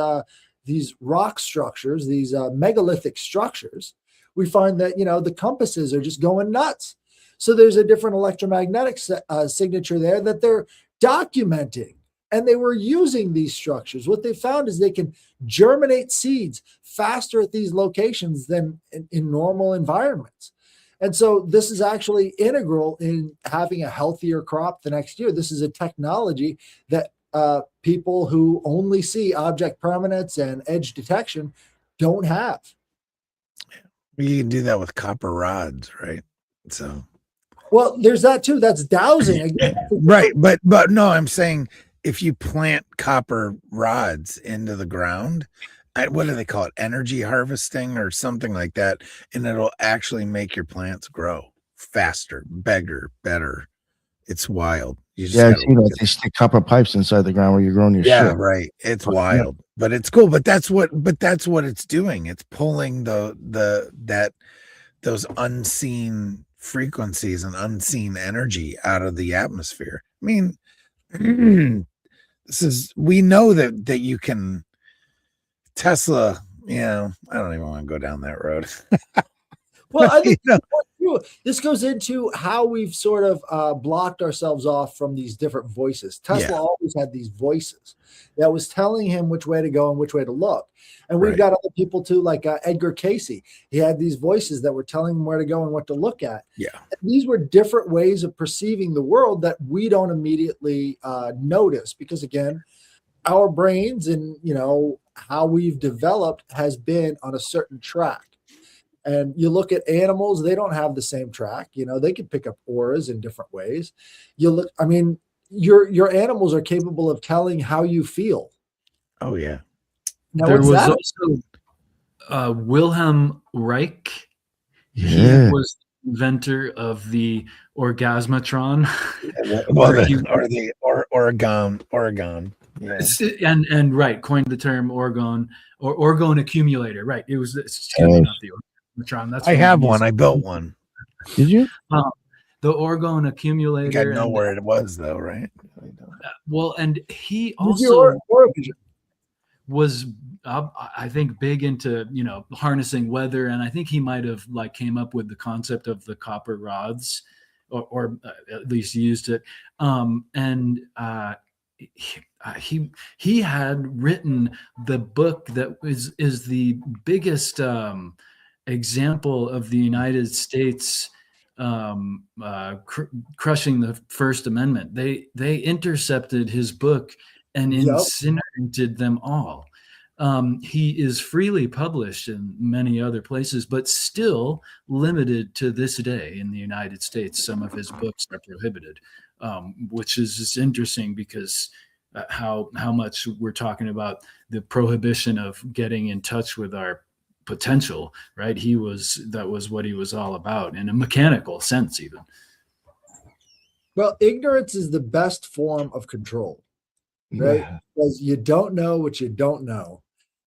rock structures, these megalithic structures. We find that, the compasses are just going nuts. So there's a different electromagnetic signature there that they're documenting, and they were using these structures. What they found is they can germinate seeds faster at these locations than in normal environments. And so this is actually integral in having a healthier crop the next year. This is a technology that people who only see object permanence and edge detection don't have. You can do that with copper rods, right? So well, there's that too. That's dowsing. Again, right. But no, I'm saying if you plant copper rods into the ground, what do they call it? Energy harvesting or something like that. And it'll actually make your plants grow faster, bigger, better. It's wild. I've seen that they stick copper pipes inside the ground where you're growing your shit. Right. It's wild, but it's cool. But that's what it's doing. It's pulling those unseen frequencies and unseen energy out of the atmosphere. I mean, we know that you can Tesla, I don't even want to go down that road. Well, I think this goes into how we've sort of blocked ourselves off from these different voices. Tesla always had these voices that was telling him which way to go and which way to look. And we've got other people too, like Edgar Casey. He had these voices that were telling him where to go and what to look at. Yeah. And these were different ways of perceiving the world that we don't immediately notice, because again, our brains and, how we've developed has been on a certain track. And you look at animals, they don't have the same track. They can pick up auras in different ways. Your animals are capable of telling how you feel. Oh, yeah. Now, there was also Wilhelm Reich. Yeah. He was the inventor of the orgasmatron. Oregon. Yeah. And right, coined the term orgone or orgone accumulator. Right. It was not the orgasmatron. That's I have one. I built one. Did you? The orgone accumulator. I know where it was, though, right? Well, and he also was, I think, big into harnessing weather, and I think he might have came up with the concept of the copper rods, or at least used it. He had written the book that is the biggest example of the United States crushing the First Amendment. They intercepted his book and incinerated them all. He is freely published in many other places, but still limited to this day in the United States. Some of his books are prohibited, which is just interesting because how much we're talking about the prohibition of getting in touch with our potential, right? That was what he was all about in a mechanical sense, even. Well, ignorance is the best form of control, right? Yeah. Because you don't know what you don't know.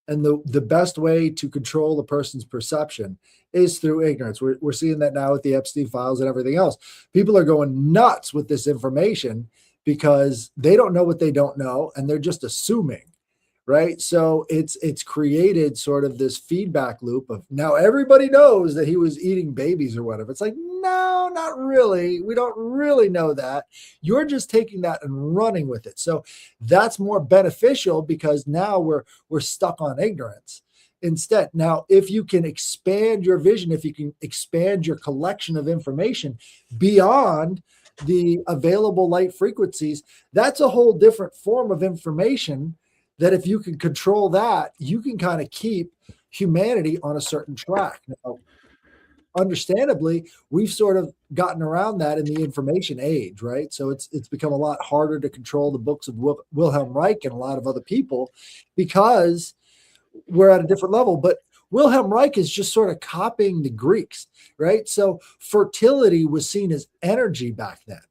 And the best way to control a person's perception is through ignorance. We're seeing that now with the Epstein files and everything else. People are going nuts with this information because they don't know what they don't know, and they're just assuming, right? So it's created sort of this feedback loop of now everybody knows that he was eating babies or whatever. It's like, no, not really. We don't really know that. You're just taking that and running with it. So that's more beneficial because now we're stuck on ignorance. Instead, now, if you can expand your vision, if you can expand your collection of information beyond the available light frequencies, that's a whole different form of information that if you can control that, you can kind of keep humanity on a certain track. Now, understandably, we've sort of gotten around that in the information age, right? So it's become a lot harder to control the books of Wilhelm Reich and a lot of other people because we're at a different level. But Wilhelm Reich is just sort of copying the Greeks, right? So fertility was seen as energy back then,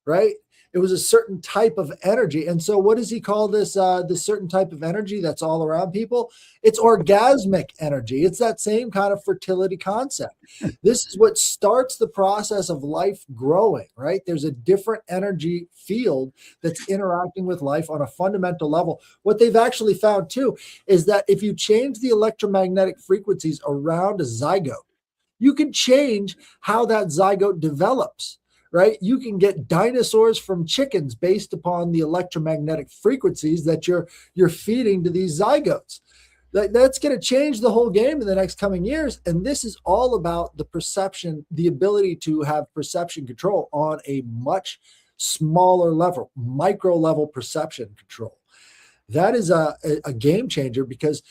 right? It was a certain type of energy. And so what does he call this certain type of energy that's all around people? It's orgasmic energy. It's that same kind of fertility concept. This is what starts the process of life growing, right? There's a different energy field that's interacting with life on a fundamental level. What they've actually found too is that if you change the electromagnetic frequencies around a zygote, you can change how that zygote develops. Right? You can get dinosaurs from chickens based upon the electromagnetic frequencies that you're feeding to these zygotes. That's going to change the whole game in the next coming years. And this is all about the perception, the ability to have perception control on a much smaller level, micro level perception control. That is a game changer because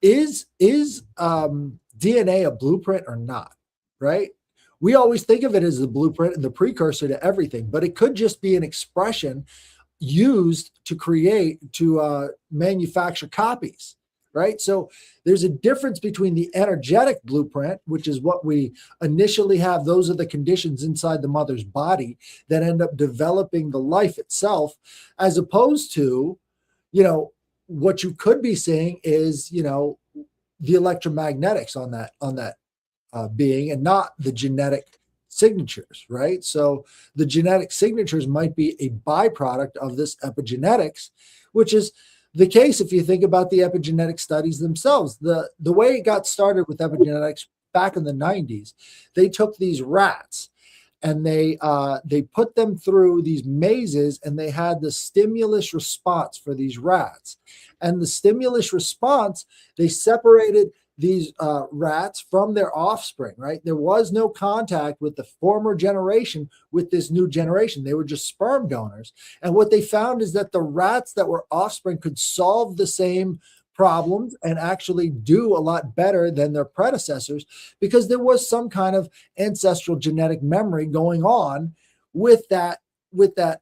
is DNA a blueprint or not? Right? We always think of it as the blueprint and the precursor to everything, but it could just be an expression used to manufacture copies, right? So there's a difference between the energetic blueprint, which is what we initially have. Those are the conditions inside the mother's body that end up developing the life itself, as opposed to, what you could be seeing is, the electromagnetics on that being and not the genetic signatures, right? So the genetic signatures might be a byproduct of this epigenetics, which is the case if you think about the epigenetic studies themselves. The way it got started with epigenetics back in the 90s, they took these rats and they put them through these mazes, and they had the stimulus response for these rats. And the stimulus response, they separated these rats from their offspring, right? There was no contact with the former generation with this new generation. They were just sperm donors. And what they found is that the rats that were offspring could solve the same problems and actually do a lot better than their predecessors, because there was some kind of ancestral genetic memory going on with that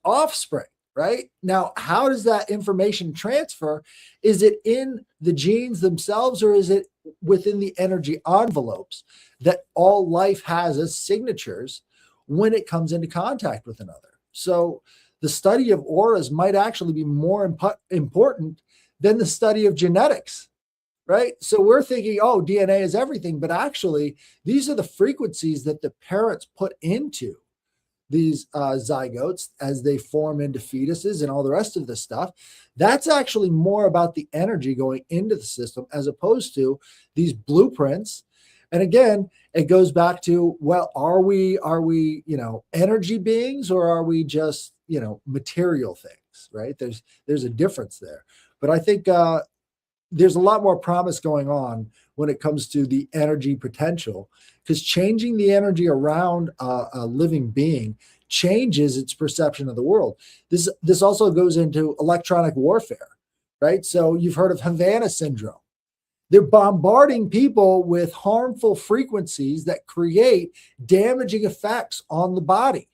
offspring. Right now, how does that information transfer? Is it in the genes themselves, or is it within the energy envelopes that all life has as signatures when it comes into contact with another? So the study of auras might actually be more important than the study of genetics, right? So we're thinking, oh, DNA is everything, but actually these are the frequencies that the parents put into these zygotes as they form into fetuses and all the rest of this stuff. That's actually more about the energy going into the system as opposed to these blueprints. And again, it goes back to, well, are we, energy beings, or are we just, material things, right? There's a difference there. But I think there's a lot more promise going on when it comes to the energy potential, because changing the energy around a living being changes its perception of the world. This also goes into electronic warfare, right? So you've heard of Havana syndrome. They're bombarding people with harmful frequencies that create damaging effects on the body,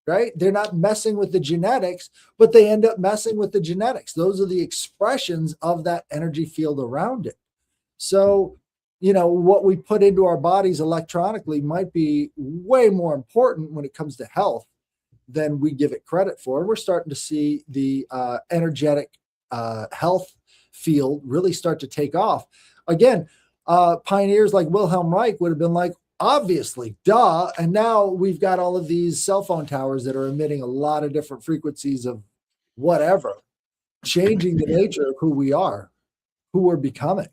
right? They're not messing with the genetics, but they end up messing with the genetics. Those are the expressions of that energy field around it. So, what we put into our bodies electronically might be way more important when it comes to health than we give it credit for. And we're starting to see the energetic health field really start to take off. Again, pioneers like Wilhelm Reich would have been like, obviously, duh. And now we've got all of these cell phone towers that are emitting a lot of different frequencies of whatever, changing the nature of who we are, who we're becoming.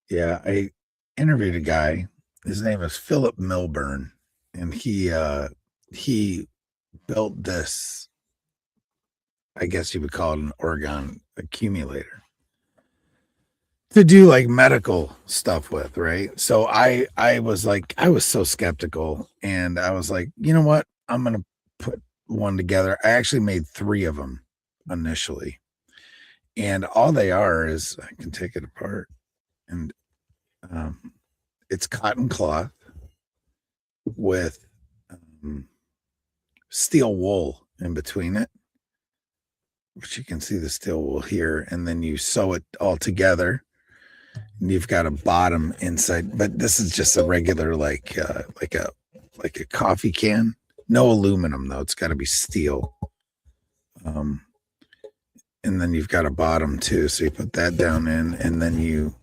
Yeah, I interviewed a guy. His name is Philip Milburn, and he built this, I guess you would call it an orgone accumulator, to do like medical stuff with, right? So I was so skeptical, and I was like, you know what? I'm going to put one together. I actually made 3 of them initially. And all they are is, I can take it apart, and it's cotton cloth with steel wool in between it, which you can see the steel wool here, and then you sew it all together. And you've got a bottom inside, but this is just a regular like a coffee can. No aluminum though; it's got to be steel. And then you've got a bottom too, so you put that down in, and then you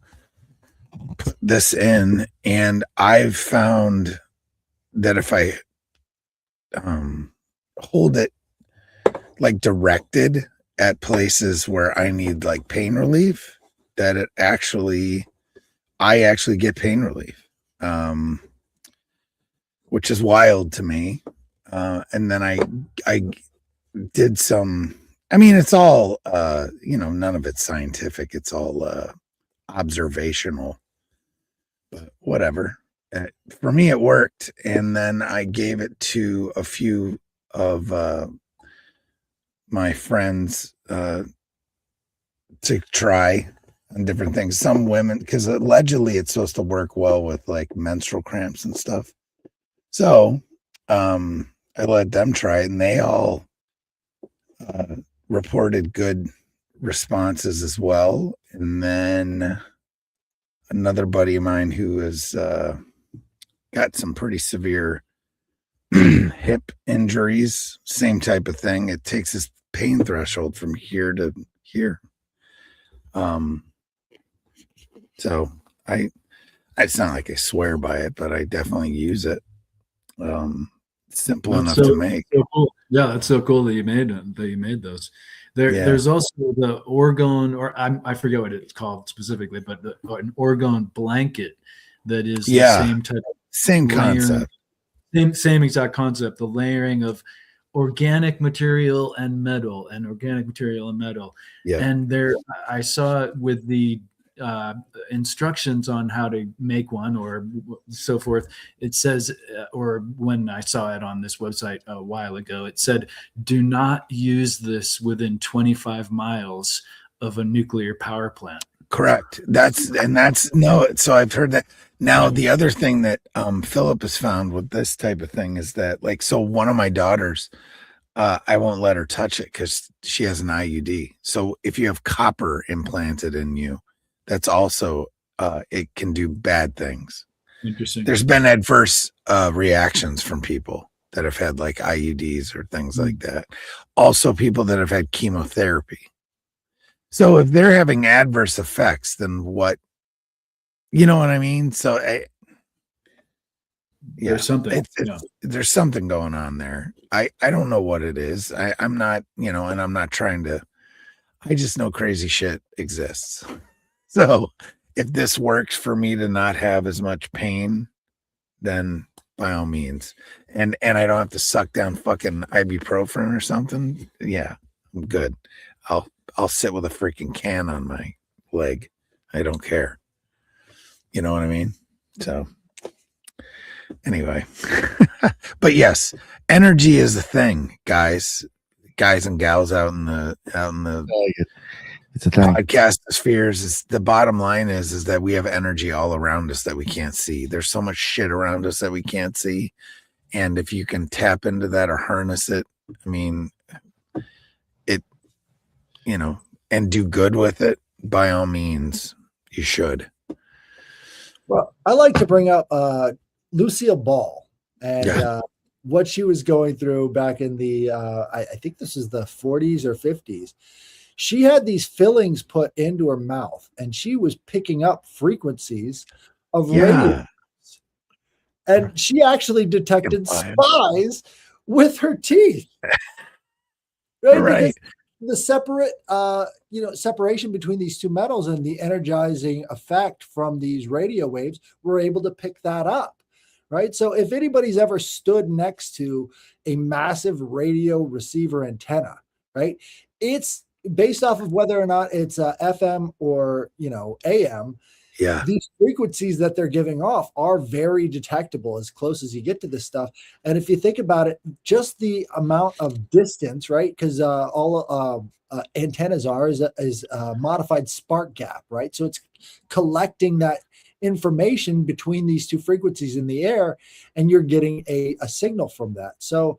put this in. And I've found that if I hold it like directed at places where I need like pain relief, that I actually get pain relief, which is wild to me. And then I did some, it's all, none of it's scientific. It's all observational, but whatever. For me, it worked. And then I gave it to a few of my friends to try on different things. Some women, because allegedly it's supposed to work well with like menstrual cramps and stuff. So I let them try it, and they all reported good responses as well. And then another buddy of mine who has got some pretty severe hip injuries, same type of thing. It takes his pain threshold from here to here. So it's not like I swear by it, but I definitely use it. Simple enough to make. So cool. Yeah, that's so cool that you made those. There's also the orgone, or I forget what it's called specifically, but an orgone blanket that is the Yeah. same type of Same layering, concept. same exact concept, the layering of organic material and metal and organic material and metal. Yeah. And there, I saw with the instructions on how to make one or so forth, it says, or when I saw it on this website a while ago, it said, do not use this within 25 miles of a nuclear power plant. Correct. That's no. So I've heard that. Now the other thing that Philip has found with this type of thing is that, like, so one of my daughters, I won't let her touch it because she has an IUD. So if you have copper implanted in you, that's also it can do bad things. Interesting. There's been adverse reactions from people that have had like IUDs or things like that. Also, people that have had chemotherapy. So if they're having adverse effects, then what? You know what I mean? So There's something. There's something going on there. I don't know what it is. I'm not, and I'm not trying to. I just know crazy shit exists. So if this works for me to not have as much pain, then by all means. And I don't have to suck down fucking ibuprofen or something. Yeah, I'm good. I'll sit with a freaking can on my leg. I don't care. You know what I mean? So anyway, but yes, energy is a thing, guys and gals out in the it's a thing. podcast spheres. Is the bottom line is that we have energy all around us that we can't see. There's so much shit around us that we can't see. And if you can tap into that or harness it, I mean, it, and do good with it, by all means, you should. Well, I like to bring up Lucille Ball and what she was going through back in the, I think this is the 40s or 50s. She had these fillings put into her mouth, and she was picking up frequencies of radio. And she actually detected spies with her teeth. Right. Because the separate, separation between these two metals and the energizing effect from these radio waves, we're able to pick that up. Right. So if anybody's ever stood next to a massive radio receiver antenna, right, it's based off of whether or not it's FM or, AM. Yeah. These frequencies that they're giving off are very detectable as close as you get to this stuff. And if you think about it, just the amount of distance, right? Because all antennas is a modified spark gap, right? So it's collecting that information between these two frequencies in the air, and you're getting a signal from that. So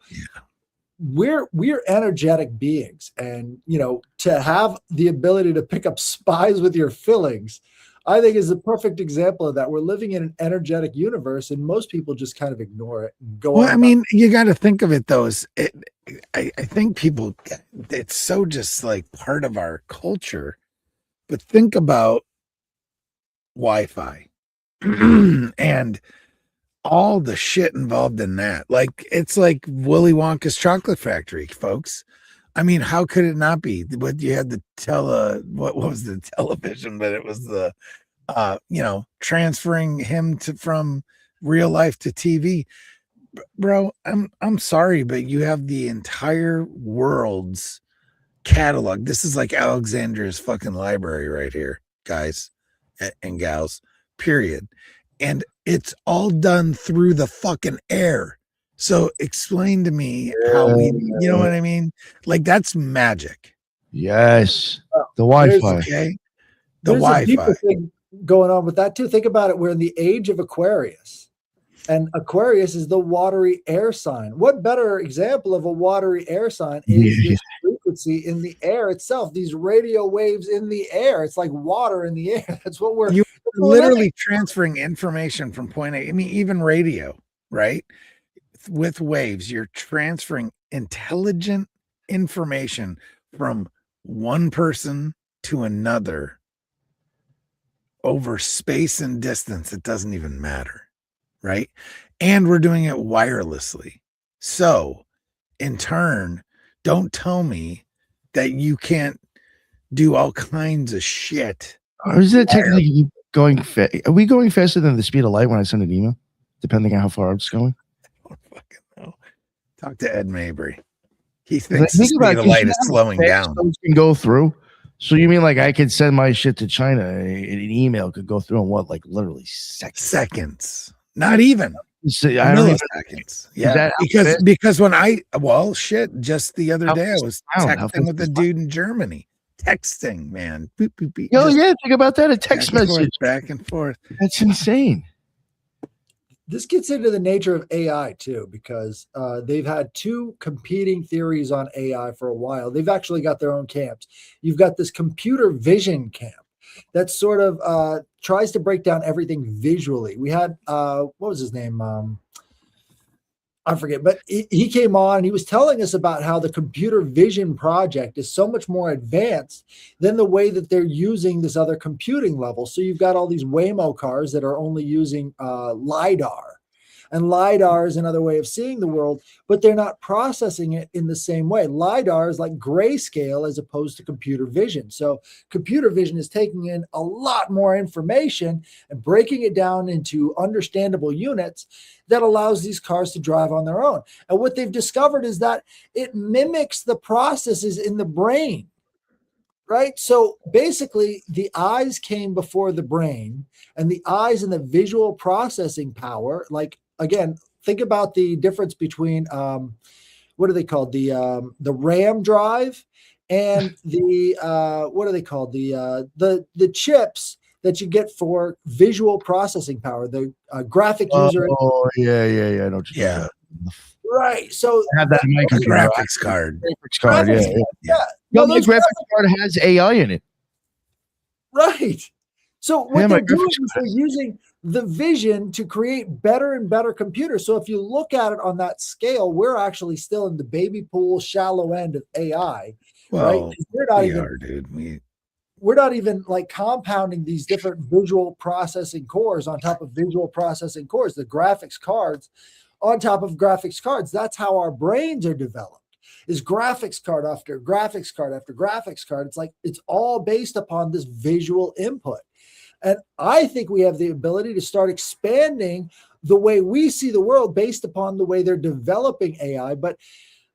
we're energetic beings, and to have the ability to pick up spies with your fillings, I think is a perfect example of that. We're living in an energetic universe, and most people just kind of ignore it and go on. Well, I mean, you got to think of it though. I think people, it's so just like part of our culture. But think about Wi-Fi and all the shit involved in that. Like, it's like Willy Wonka's chocolate factory, folks. I mean, how could it not be? What you had to what was the television, but it was the transferring him from real life to TV. Bro, I'm sorry, but you have the entire world's catalog. This is like Alexandria's fucking library right here, guys and gals, period. And it's all done through the fucking air. So explain to me how we, you know what I mean? Like, that's magic. Yes. The Wi-Fi. Okay. There's a deeper thing going on with that too. Think about it. We're in the age of Aquarius, and Aquarius is the watery air sign. What better example of a watery air sign is this frequency in the air itself, these radio waves in the air. It's like water in the air. That's what you're literally transferring information from point A. I mean, even radio, right? With waves, you're transferring intelligent information from one person to another over space and distance. It doesn't even matter, right? And we're doing it wirelessly. So in turn, don't tell me that you can't do all kinds of shit. Or is it technically going are we going faster than the speed of light when I send an email, depending on how far it's going? I don't fucking know. Talk to Ed Mabry. He 'Cause I thinks the think about speed it, of 'cause light you is know how slowing fast down. those can go through. So you mean like I could send my shit to China and an email could go through in what, like literally seconds? Seconds, not even I don't even. milliseconds. Yeah, that how because fast- because when shit, just the other How day I fast was is sound? How texting fast with a is dude in Germany. Texting, man. Boop, boop, boop, Yo, just yeah, think about that. A text back and forth, message. back and forth. That's insane. This gets into the nature of AI too, because they've had two competing theories on AI for a while. They've actually got their own camps. You've got this computer vision camp that sort of tries to break down everything visually. We had what was his name? I forget, but he came on and he was telling us about how the computer vision project is so much more advanced than the way that they're using this other computing level. So you've got all these Waymo cars that are only using LiDAR. And LiDAR is another way of seeing the world, but they're not processing it in the same way. LiDAR is like grayscale as opposed to computer vision. So computer vision is taking in a lot more information and breaking it down into understandable units that allows these cars to drive on their own. And what they've discovered is that it mimics the processes in the brain. Right. So basically, the eyes came before the brain, and the eyes and the visual processing power. Like, again, think about the difference between what are they called? The RAM drive and the what are they called? The chips that you get for visual processing power, the graphic user. Oh, yeah. I know what you're talking about. Right. So I have that in my The computer. graphics card. Graphics card, graphics, yeah. yeah. No, No, my those graphics card has AI in it. right. So what Yeah, my they're doing graphics is they're using the vision to create better and better computers. So if you look at it on that scale, we're actually still in the baby pool, shallow end of AI, right? Well, We're not we even are, dude. we're not even like compounding these different visual processing cores on top of visual processing cores, the graphics cards on top of graphics cards. That's how our brains are developed. Is graphics card after graphics card after graphics card. It's like it's all based upon this visual input. And I think we have the ability to start expanding the way we see the world based upon the way they're developing AI. But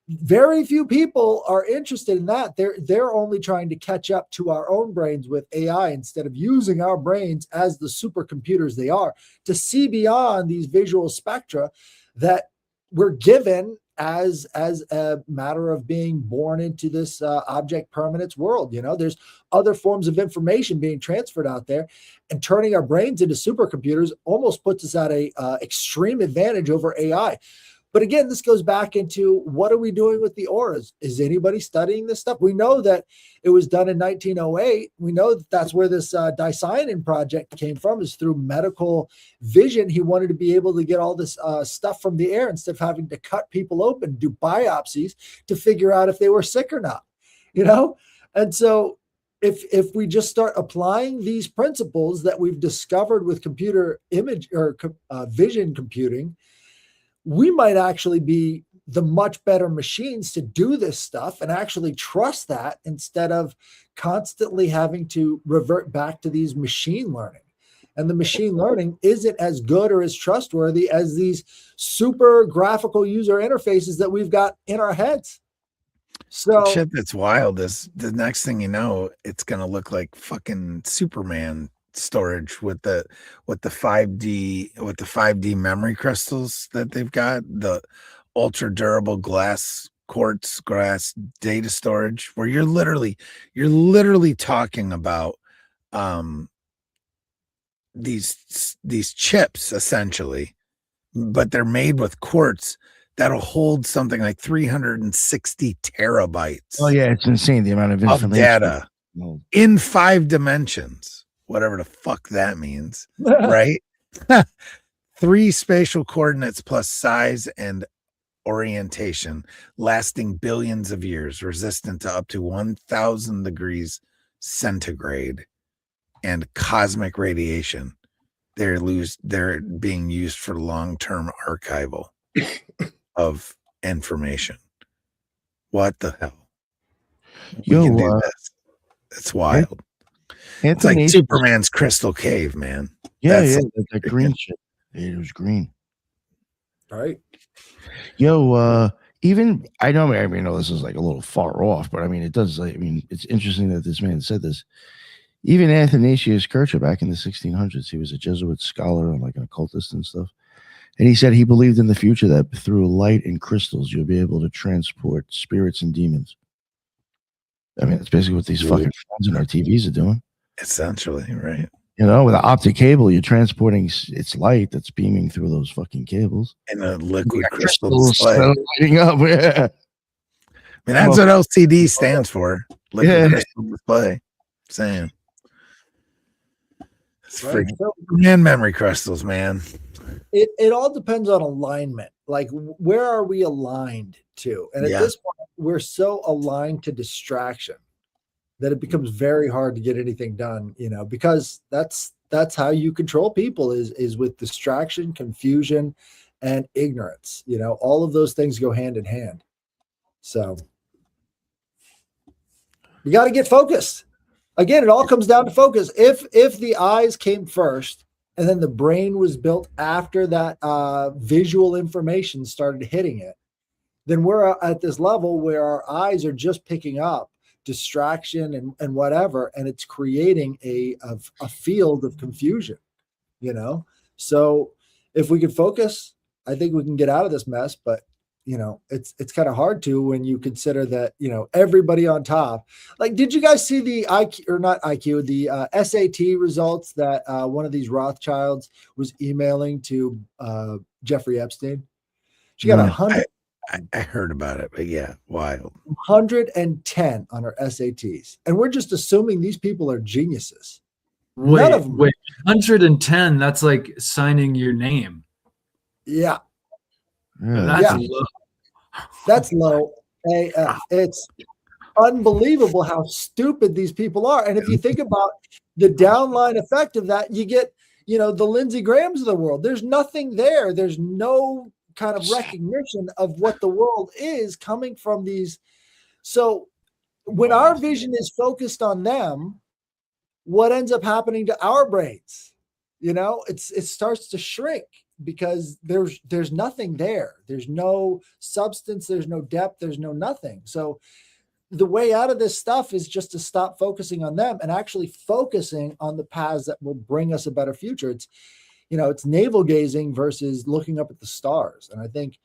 very few people are interested in that. They're only trying to catch up to our own brains with AI instead of using our brains as the supercomputers they are to see beyond these visual spectra that we're given as a matter of being born into this object permanence world. There's other forms of information being transferred out there, and turning our brains into supercomputers almost puts us at a extreme advantage over AI. But again, this goes back into what are we doing with the auras? Is anybody studying this stuff? We know that it was done in 1908. We know that that's where this Dicyanin project came from, is through medical vision. He wanted to be able to get all this stuff from the air instead of having to cut people open, do biopsies to figure out if they were sick or not, And so if we just start applying these principles that we've discovered with computer image or vision computing, we might actually be the much better machines to do this stuff and actually trust that instead of constantly having to revert back to these machine learning. And the machine learning isn't as good or as trustworthy as these super graphical user interfaces that we've got in our heads. So Shit, that's wild. This the next thing you know, it's gonna look like fucking Superman storage with the 5D memory crystals that they've got, the ultra durable quartz glass data storage, where you're literally talking about these chips essentially, but they're made with quartz that'll hold something like 360 terabytes. Oh yeah, it's insane the amount of information. Of data in 5 dimensions, whatever the fuck that means, right? 3 spatial coordinates plus size and orientation, lasting billions of years, resistant to up to 1,000 degrees centigrade and cosmic radiation. They're being used for long-term archival of information. What the hell? We can do this. It's wild. It's like Anthony, Superman's crystal cave, man. yeah, That's that green shit. It was green. Right. Yo, even I know. I mean, I know this is like a little far off, but I mean, it does. I mean, it's interesting that this man said this. Even Athanasius Kircher, back in the 1600s, he was a Jesuit scholar and like an occultist and stuff. And he said he believed in the future that through light and crystals, you'll be able to transport spirits and demons. I mean, that's basically what these fucking phones and our TVs are doing. essentially right. You know, with an optic cable, you're transporting its light that's beaming through those fucking cables. And a liquid Yeah, crystal crystals display. lighting up. Yeah. I mean, that's what LCD stands for. Liquid Yeah. crystal display. Saying. It's Right. freaking So man memory crystals, man. it all depends on alignment. Like, where are we aligned to? And at Yeah. this point, we're so aligned to distraction that it becomes very hard to get anything done, you know, because that's how you control people is with distraction, confusion, and ignorance. You know, all of those things go hand in hand. So you got to get focused. Again, it all comes down to focus. If the eyes came first and then the brain was built after that visual information started hitting it, then we're at this level where our eyes are just picking up distraction and whatever, and it's creating a field of confusion, you know. So if we could focus, I think we can get out of this mess. But you know, it's kind of hard to when you consider that, you know, everybody on top. Like, did you guys see the IQ, or not IQ, the SAT results that one of these Rothschilds was emailing to Jeffrey Epstein? She got No. 100. I heard about it, but yeah, wild. 110 on her SATs. And we're just assuming these people are geniuses. Wait, None of them. 110, that's like signing your name. Yeah, Yeah. That's Yeah. low. that's low AF. It's unbelievable how stupid these people are. And if you think about the downline effect of that, you get, you know, the Lindsey Grahams of the world. There's nothing there. There's no kind of recognition of what the world is coming from these. So when our vision is focused on them, what ends up happening to our brains? You know, it starts to shrink because there's nothing there. There's no substance, there's no depth, there's no nothing. So the way out of this stuff is just to stop focusing on them and actually focusing on the paths that will bring us a better future. It's, you know, it's navel gazing versus looking up at the stars. And I think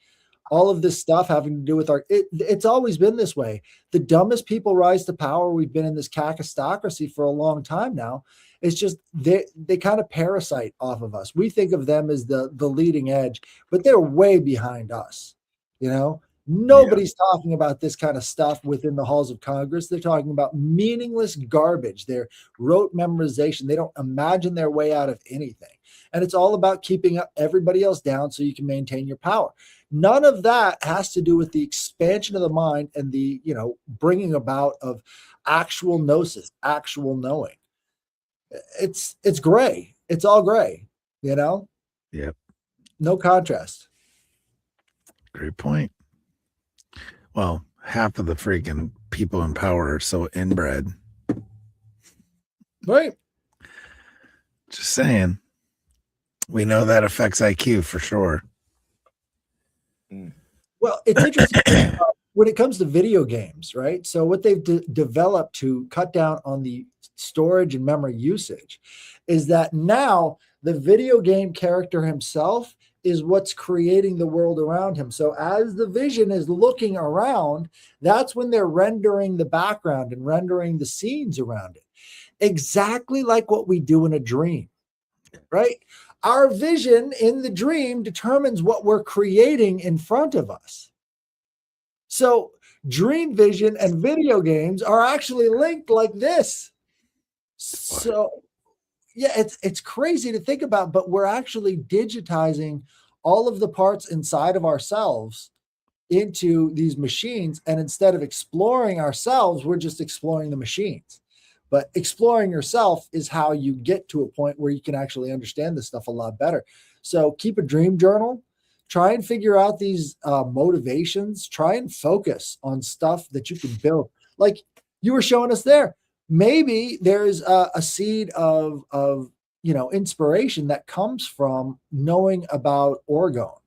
all of this stuff having to do with it's always been this way. The dumbest people rise to power. We've been in this kakistocracy for a long time now. It's just they kind of parasite off of us. We think of them as the leading edge, but they're way behind us. You know, nobody's talking about this kind of stuff within the halls of Congress. They're talking about meaningless garbage. They're rote memorization. They don't imagine their way out of anything. And it's all about keeping everybody else down so you can maintain your power. None of that has to do with the expansion of the mind and the, you know, bringing about of actual gnosis, actual knowing. It's gray. It's all gray, you know? Yep. No contrast. Great point. Well, half of the freaking people in power are so inbred. Right. Just saying. We know that affects IQ for sure. Well, it's interesting when it comes to video games, right? So what they've developed to cut down on the storage and memory usage is that now the video game character himself is what's creating the world around him. So as the vision is looking around, that's when they're rendering the background and rendering the scenes around it. Exactly like what we do in a dream, right? Our vision in the dream determines what we're creating in front of us. So dream vision and video games are actually linked like this. So yeah, it's crazy to think about, but we're actually digitizing all of the parts inside of ourselves into these machines. And instead of exploring ourselves, we're just exploring the machines. But exploring yourself is how you get to a point where you can actually understand this stuff a lot better. So keep a dream journal. Try and figure out these motivations. Try and focus on stuff that you can build. Like you were showing us there. maybe there's a seed of inspiration that comes from knowing about orgone,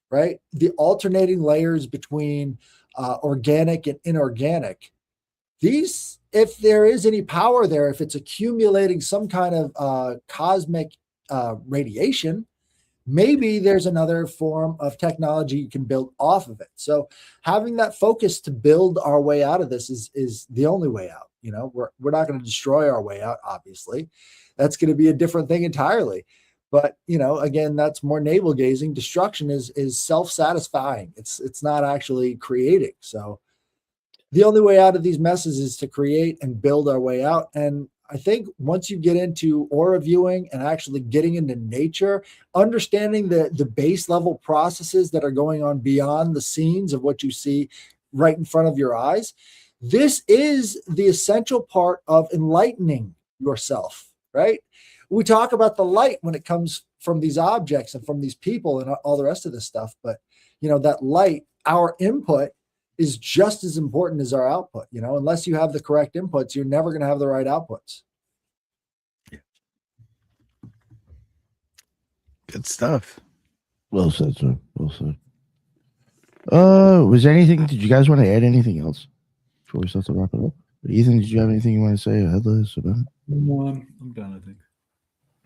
right? The alternating layers between organic and inorganic. These, if there is any power there, if it's accumulating some kind of cosmic radiation, maybe there's another form of technology you can build off of it. So having that focus to build our way out of this is the only way out. We're not going to destroy our way out, obviously. That's going to be a different thing entirely. But again, that's more navel gazing. Destruction is self-satisfying. It's not actually creating. So the only way out of these messes is to create and build our way out. And I think once you get into aura viewing and actually getting into nature, understanding the base level processes that are going on beyond the scenes of what you see right in front of your eyes, this is the essential part of enlightening yourself, right? We talk about the light when it comes from these objects and from these people and all the rest of this stuff. But, that light, our input is just as important as our output. Unless you have the correct inputs, you're never going to have the right outputs. Good stuff. Well said, sir. Well said. Was there anything? Did you guys want to add anything else before we start to wrap it up? Ethan, did you have anything you want to say headless about it? I'm done, I think.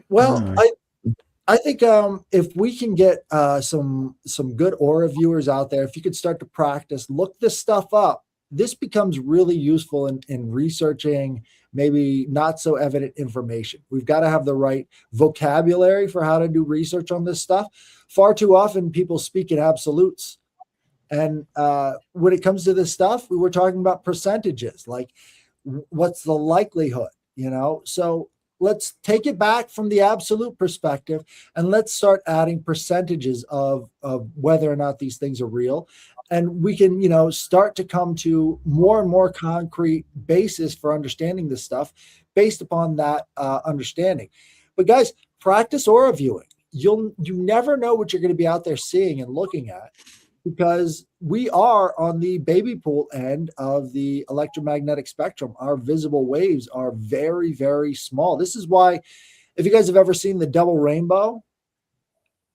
Well, I think if we can get some good aura viewers out there, if you could start to practice, look this stuff up, this becomes really useful in researching maybe not so evident information. We've got to have the right vocabulary for how to do research on this stuff. Far too often people speak in absolutes. And when it comes to this stuff, we were talking about percentages, like what's the likelihood, So let's take it back from the absolute perspective and let's start adding percentages of whether or not these things are real. And we can, start to come to more and more concrete basis for understanding this stuff based upon that understanding. But guys, practice aura viewing. You never know what you're going to be out there seeing and looking at, because we are on the baby pool end of the electromagnetic spectrum. Our visible waves are very, very small. This is why, if you guys have ever seen the double rainbow,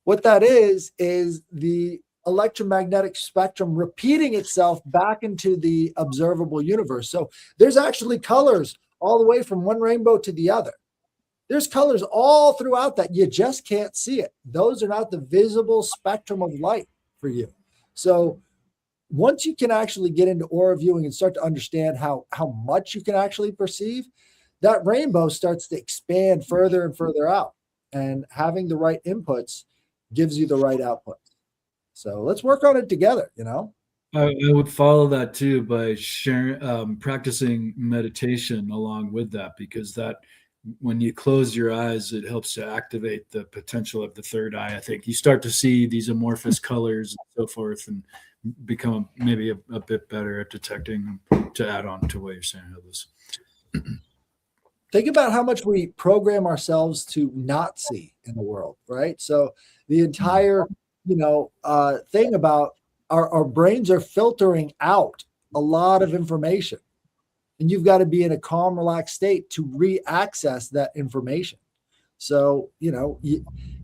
what that is the electromagnetic spectrum repeating itself back into the observable universe. So there's actually colors all the way from one rainbow to the other. There's colors all throughout that. You just can't see it. Those are not the visible spectrum of light for you. So once you can actually get into aura viewing and start to understand how much you can actually perceive, that rainbow starts to expand further and further out. And having the right inputs gives you the right output. So let's work on it together, I would follow that too by sharing, practicing meditation along with that, because that when you close your eyes, it helps to activate the potential of the third eye. I think you start to see these amorphous colors and so forth, and become maybe a bit better at detecting them, to add on to what you're saying, Headless. Think about how much we program ourselves to not see in the world, right? So the entire, thing about our brains are filtering out a lot of information. And you've got to be in a calm, relaxed state to re-access that information. So, you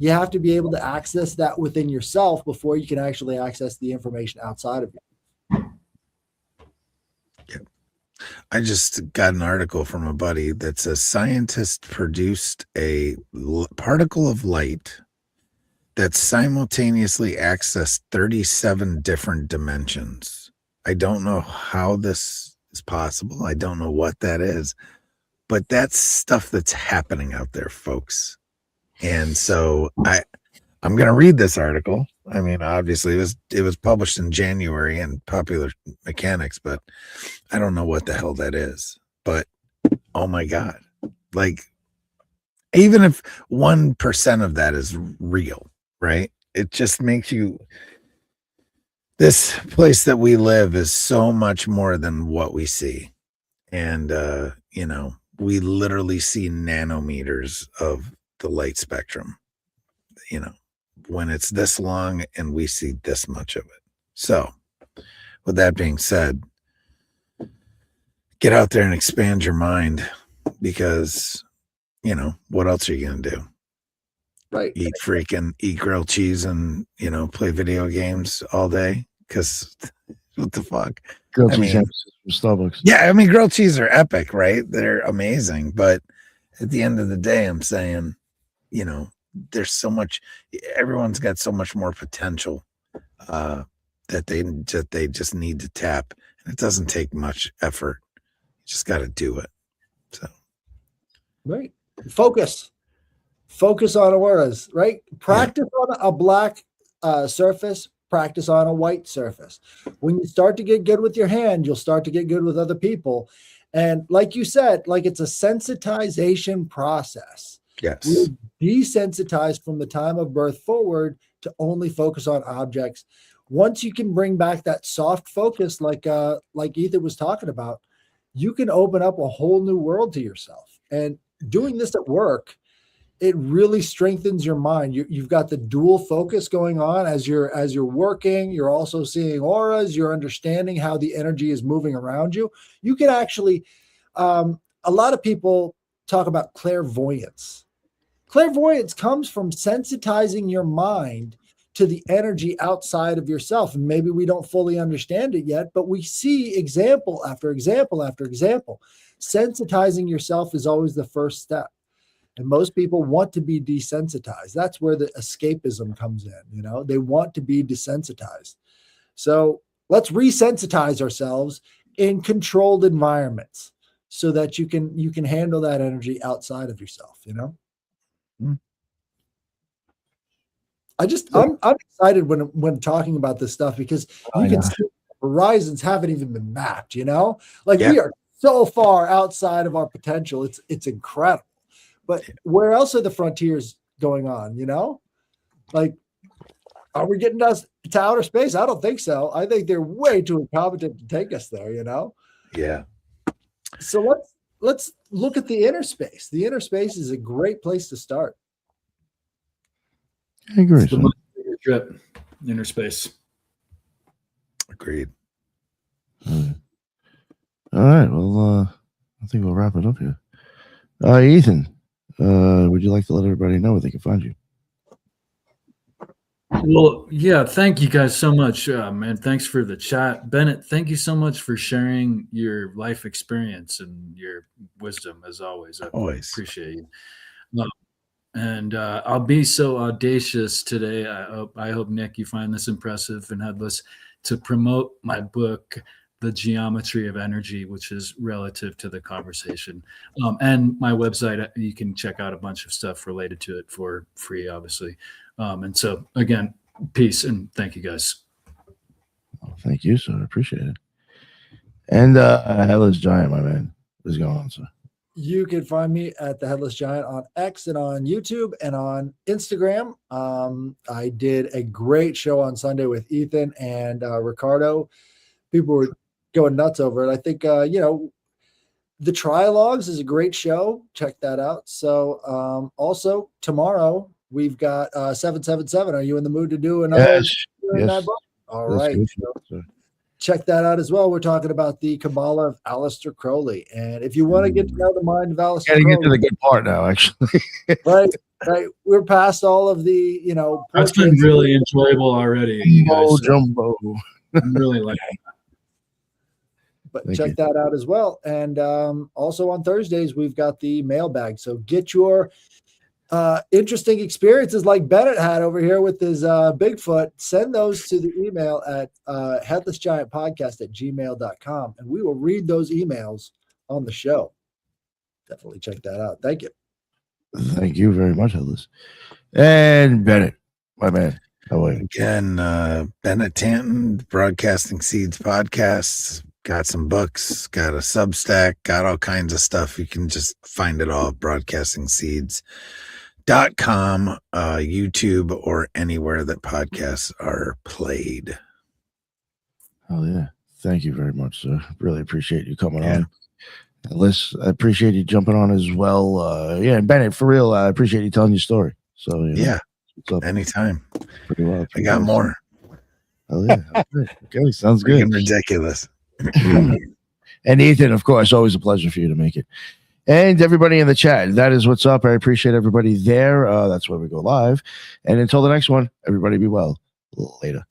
have to be able to access that within yourself before you can actually access the information outside of you. Yep. I just got an article from a buddy that says scientists produced a particle of light that simultaneously accessed 37 different dimensions. I don't know how this is possible. I don't know what that is, but that's stuff that's happening out there, folks. And so I'm going to read this article. I mean, obviously it was published in January in Popular Mechanics, but I don't know what the hell that is. But oh my God, like even if 1% of that is real, right? It just makes you, this place that we live is so much more than what we see. And, we literally see nanometers of the light spectrum, when it's this long and we see this much of it. So with that being said, get out there and expand your mind. because, you know, what else are you going to do? Right. Eat grilled cheese and, you know, play video games all day? Because what the fuck? Grilled I cheese mean, sandwiches from Starbucks. Yeah, I mean, grilled cheese are epic, right? They're amazing. But at the end of the day, I'm saying, you know, there's so much, everyone's got so much more potential that they just need to tap. And it doesn't take much effort. You just got to do it. So, Right. Focus on auras, right? Practice on a black surface, practice on a white surface. When you start to get good with your hand, you'll start to get good with other people. And like you said, like it's a sensitization process. yes. We're desensitized from the time of birth forward to only focus on objects. Once you can bring back that soft focus, like Ethan was talking about, you can open up a whole new world to yourself. And doing this at work, it really strengthens your mind. You've got the dual focus going on as you're working. You're also seeing auras. You're understanding how the energy is moving around you. You can actually, a lot of people talk about clairvoyance. Clairvoyance comes from sensitizing your mind to the energy outside of yourself. And maybe we don't fully understand it yet, but we see example after example after example. Sensitizing yourself is always the first step. And most people want to be desensitized. That's where the escapism comes in. You know, they want to be desensitized. So let's resensitize ourselves in controlled environments so that you can handle that energy outside of yourself, you know? I'm excited when talking about this stuff because you can see horizons haven't even been mapped, you know? Like we are so far outside of our potential. It's incredible. But where else are the frontiers going on, you know? Like, are we getting us to outer space? I don't think so. I think they're way too incompetent to take us there, you know? Yeah. So let's look at the inner space. The inner space is a great place to start. I agree. It's the most bigger trip, inner space. Agreed. All right. Well, I think we'll wrap it up here. Ethan, would you like to let everybody know where they can find you? Well, yeah, thank you guys so much, man. Thanks for the chat. Bennett, thank you so much for sharing your life experience and your wisdom, as always. I appreciate you. And I'll be so audacious today. I hope, Nick, you find this impressive and headless to promote my book, The Geometry of Energy, which is relative to the conversation. And my website, you can check out a bunch of stuff related to it for free, obviously. And so, again, peace and thank you, guys. Oh, thank you, sir. I appreciate it. And Headless Giant, my man. What's going on, sir? You can find me at the Headless Giant on X and on YouTube and on Instagram. I did a great show on Sunday with Ethan and Ricardo. People were going nuts over it. I think, the Trilogues is a great show. Check that out. So also tomorrow we've got 777. Are you in the mood to do another? Yes. All right. So check that out as well. We're talking about the Kabbalah of Aleister Crowley. And if you want to get to know the mind of Aleister Crowley. Get to the good part now, actually. right. We're past all of the, That's been really enjoyable already. You guys. Jumbo. I'm really liking it. But check that out as well. And also on Thursdays, we've got the mailbag. So get your interesting experiences like Bennett had over here with his Bigfoot. Send those to the email at headlessgiantpodcast@gmail.com. And we will read those emails on the show. Definitely check that out. Thank you. Thank you very much, Headless. And Bennett, my man. How are you? Again, Bennett Tanton, Broadcasting Seeds Podcasts. Got some books, got a Substack, got all kinds of stuff. You can just find it all at broadcastingseeds.com, YouTube, or anywhere that podcasts are played. Oh, yeah. Thank you very much, sir. Really appreciate you coming on. Liz, I appreciate you jumping on as well. And Bennett, for real, I appreciate you telling your story. So, Anytime. Pretty well. I got more. Oh, yeah. Okay, sounds good. Ridiculous. And Ethan, of course, always a pleasure for you to make it. And everybody in the chat, that is what's up. I appreciate everybody there. That's where we go live. And until the next one, everybody be well. Later.